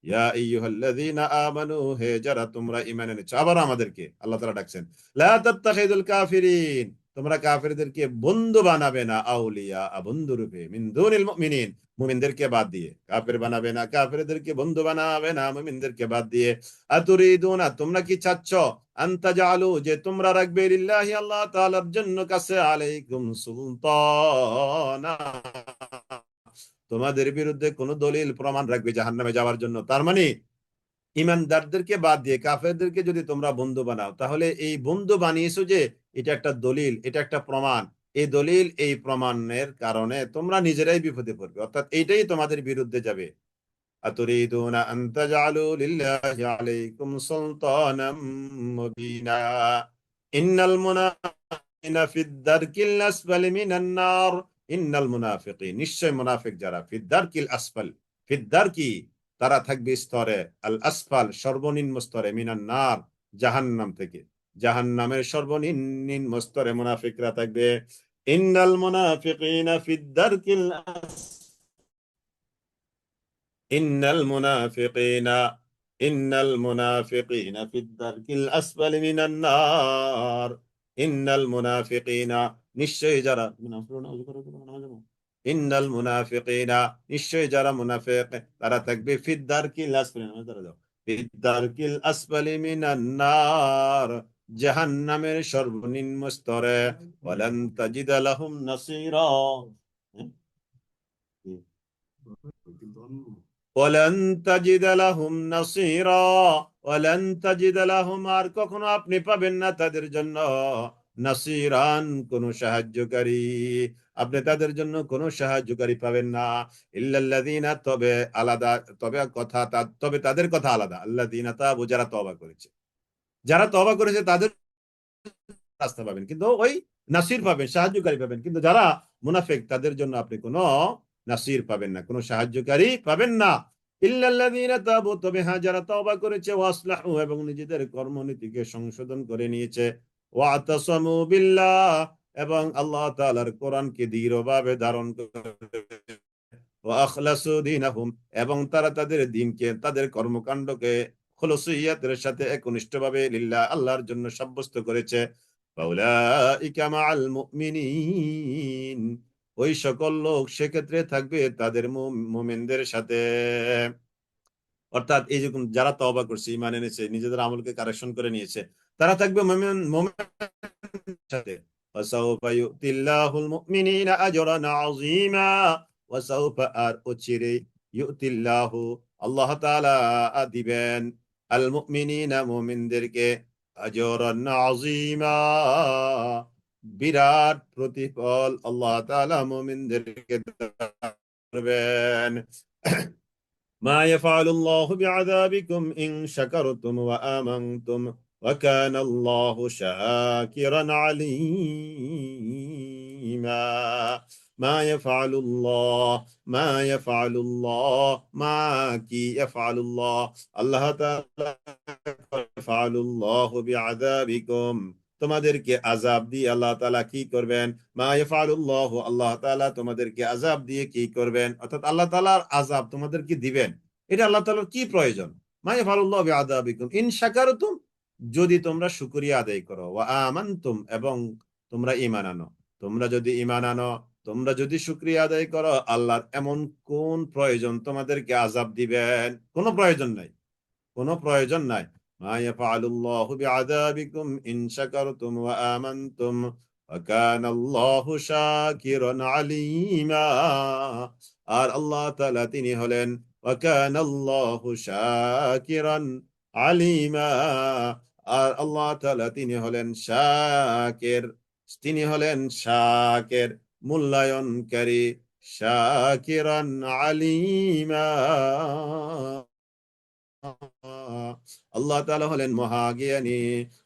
ইয়া আইয়ুহাল্লাযীনা আমানু, হে যারা তোমরা ঈমান এনেছো, আবার আমাদেরকে আল্লাহ তাআলা ডাকছেন, লা তাত্তাখিযুল কাফিরিন, তোমরা কাফেরদেরকে বন্ধু বানাবে না, আউলিয়া বন্ধু রূপে, মিন দুনিল মুমিনিন, মুমিনদেরকে বাদ দিয়ে। কাফের বানাবে না, কাফেরদেরকে বন্ধু বানাবে না মুমিনদেরকে বাদ দিয়ে। আতুরিদুনা, তোমরা কি চাচ্ছ, আনতা জালু, যে তোমরা রাখবে, লিল্লাহি, আল্লাহ তাআলার জন্য, কাছে, আলাইকুম সুলতানা, তোমাদের বিরুদ্ধে কোন দলিল প্রমাণ রাখবে জাহান্নামে যাওয়ার জন্য। তার মানে ইমানদারদেরকে বাদ দিয়ে কাফেরদেরকে যদি তোমরা বন্ধু বানাও, তাহলে এই বন্ধু বানিয়েছো যে, এটা একটা দলিল, এটা একটা প্রমাণ। এই দলিল, এই প্রমাণের কারণে তোমরা নিজেরাই বিপদে পড়বে, অর্থাৎ এইটাই তোমাদের বিরুদ্ধে যাবে। আতুরিদুনা আন তাজআলু লিল্লাহি আলাইকুম সুলতানাম মুবিনা ইন্নাল মুনাফিকিনা ফিদ দারকিল আসফালি মিনান নার। ইন্নাল মুনাফিকিন, নিশ্চয় মুনাফিক যারা, ফিদ দারকিল আসফাল, ফিদ দারকি, তারা থাকবে স্তরে, আল আসফাল, সর্বনিম্ন স্তরে, মিনান নার, জাহান্নাম থেকে, জাহান্নামের সর্বনিম্ন স্তরে মুনাফিকরা থাকবে। ইন্নাল মুনাফিকিনা ফিদ দারকিল, ইন্নাল মুনাফিকিনা, ইন্নাল মুনাফিকিনা ফিদ দারকিল আসফালি মিনান নার। ইন্নাল মুনাফিকিনা, নিশ্চয়ই যারা, ইন্নাল মুনাফিকিনা, নিশ্চয়ই যারা মুনাফিক, তারা থাকবে ফিদ দারকিল আসফালি, ফিদ দারকিল আসফালি মিনান নার, জাহান্নামের সর্বনিম্ন স্তরে। ওয়ালান তাজিদা লাহুম নাসীরা, ওয়ালান তাজিদা লাহুম নাসীরা, ওয়ালান তাজিদা লাহুম, আর কখনো আপনি পাবেন না তাদের জন্য, নাসীরান, কোন সাহায্যকারী, আপনি তাদের জন্য কোনো সাহায্যকারী পাবেন না। ইল্লাল্লাযীনা, তবে আলাদা, তবে কথা, তবে তাদের কথা আলাদা, আল্লাযীনা তাবু, যারা তওবা করেছে, যারা তওবা করেছে তাদের রাস্তা পাবেন, কিন্তু ওই নাসির পাবেন, সাহায্যকারী পাবেন। কিন্তু যারা মুনাফিক, তাদের জন্য আপনি কোনো নাসির পাবেন না, কোনো সাহায্যকারী পাবেন না। ইল্লাল্লাযীনা তাবু, তবে হ্যাঁ, যারা তওবা করেছে, ওয়াসলাহু, এবং নিজেদের কর্মনীতিকে সংশোধন করে নিয়েছে, ওয়াতাসামু বিল্লাহ, এবং আল্লাহ তাআলার কোরআনকে দৃঢ়ভাবে ধারণ করে, ওয়াখলাসু দীনাহুম, এবং তারা তাদের দ্বীনকে, তাদের কর্মকাণ্ডকে খুলুসিয়াতের সাথে একনিষ্ঠভাবে লিল্লাহ, আল্লাহর জন্য সাব্যস্ত করেছে। ফাউলাইকা মাআল মুমিনিন, ওই সকল লোক সেক্ষেত্রে থাকবে তাদের মুমিনদের সাথে। অর্থাৎ এই যে যারা তওবা করছে, ঈমান এনেছে, নিজেদের আমলকে কারেকশন করে নিয়েছে, তারা থাকবে মুমিনের সাথে। ওয়াসাউফা ইউতিল্লাহুল মুমিনিনা আজরান আযীমা, ওয়াসাউফা, আর অচিরেই, ইউতিল্লাহু, আল্লাহ তাআলা দিবেন, আল মুমিনিনা, মুমিনদেরকে, আজরান আযীমা, বিরাট প্রতিফল আল্লাহ তাআলা মুমিনদেরকে দেবেন। ما يفعل الله بعذابكم إن شكرتم وآمنتم وكان الله شاكرا عليما। ما يفعل الله، ما يفعل الله، ما কি يفعل الله، আল্লাহ তাআলা يفعل الله بعذابكم, তোমাদেরকে আযাব দিয়ে আল্লাহ তাআলা কি করবেন, মা ইয়াফআলুল্লাহ, আল্লাহ তাআলা তোমাদেরকে আযাব দিয়ে কি করবেন, অর্থাৎ আল্লাহ তাআলার আযাব তোমাদেরকে দিবেন, এটা আল্লাহ তাআলার কি প্রয়োজন। মা ইয়াফআলুল্লাহ বিআযাবিকুম ইন শাকারতুম, যদি তোমরা শুকরিয়া আদায় করো, ওয়া আমানতুম, এবং তোমরা ঈমান আনো, তোমরা যদি ঈমান আনো, তোমরা যদি শুকরিয়া আদায় করো, আল্লাহর এমন কোন প্রয়োজন তোমাদেরকে আযাব দিবেন, কোনো প্রয়োজন নাই, কোনো প্রয়োজন নাই। মা ইয়াফআলুল্লাহু বিআযাবিকুম ইন শাকারতুম ওয়া আমানতুম ওয়া কানাল্লাহু শাকিরান আলীমা, আর আল্লাহ তাআলা তিনি হলেন, ওয়া কানাল্লাহু শাকিরান আলীমা, আর আল্লাহ তাআলা তিনি হলেন শাকির, তিনি হলেন শাকির, মূল্যায়নকারী, শাকিরান আলীমা, আল্লাহ তাআলা হলেন মহাজ্ঞানী।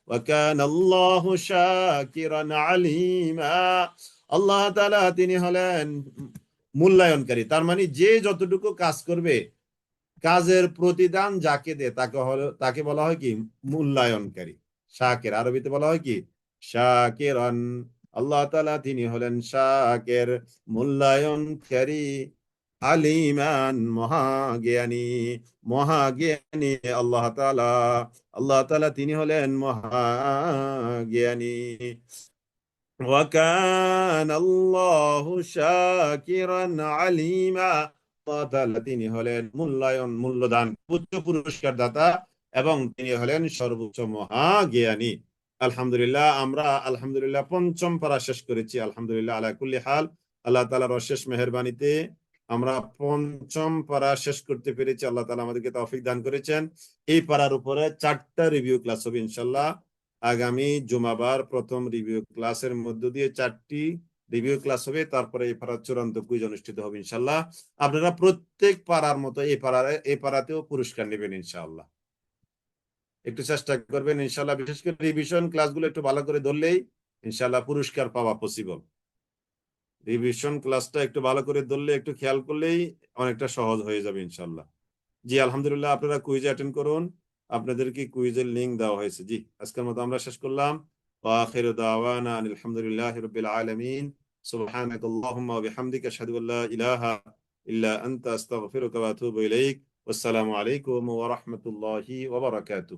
ওয়া কানাল্লাহু শাকিরান আলীমা, আল্লাহ তাআলা তিনি হলেন মূল্যায়নকারী, তার মানে যে যতটুকু কাজ করবে, কাজের প্রতিদান যাকে দেয় তাকে বলা হয় কি, মূল্যায়নকারী। শাকির, আরবিতে বলা হয় কি, শাকিরান, আল্লাহ তাআলা তিনি হলেন শাকির, মূল্যায়নকারী, আলিমান, মহাজ্ঞানী, মহাজ্ঞানী আল্লাহ তাআলা, আল্লাহ তাআলা তিনি হলেন মহাজ্ঞানী। ওয়াকান আল্লাহু শাকিরান আলিমা। আল্লাহ তাআলা তিনি হলেন মূল্যায়ন মূল্যদান উচ্চ পুরস্কার দাতা এবং তিনি হলেন সর্বোচ্চ মহাজ্ঞানী। আলহামদুলিল্লাহ, আমরা আলহামদুলিল্লাহ পঞ্চম পারা শেষ করেছি। আলহামদুলিল্লাহ আলা কুল্লি হাল, আল্লাহ তাআলার অশেষ মেহেরবানিতে আমরা পঞ্চম পারা শেষ করতে পেরেছি। আল্লাহ তাআলা আমাদেরকে তৌফিক দান করেছেন। এই পারার উপরে 4টা রিভিউ ক্লাস হবে ইনশাআল্লাহ। আগামী জুমাবার প্রথম রিভিউ ক্লাসের মধ্য দিয়ে 4টি রিভিউ ক্লাস হবে, তারপরে এই পাড়ার চূড়ান্ত কুইজ অনুষ্ঠিত হবে ইনশাল্লাহ। আপনারা প্রত্যেক পাড়ার মতো এই পাড়াতেও পুরস্কার নেবেন ইনশাআল্লাহ। একটু চেষ্টা করবেন ইনশাল্লাহ, বিশেষ করে রিভিশন ক্লাসগুলো একটু ভালো করে ধরলেই ইনশাল্লাহ পুরস্কার পাওয়া পসিবল। রিভিশন ক্লাসটা একটু ভালো করে ধরলে, একটু খেয়াল করলেই অনেকটা সহজ হয়ে যাবে ইনশাল্লাহ। জি আলহামদুলিল্লাহ, আপনারা কুইজ অ্যাটেন্ড করুন। আপনাদেরকে কুইজের লিংক দেওয়া হয়েছে। জি, আজকের মতো আমরা শেষ করলাম। وآخر دعوانا أن الحمد لله رب العالمين سبحانك اللهم وبحمدك أشهد أن لا إله إلا أنت أستغفرك وأتوب إليك والسلام عليكم ورحمة الله وبركاته.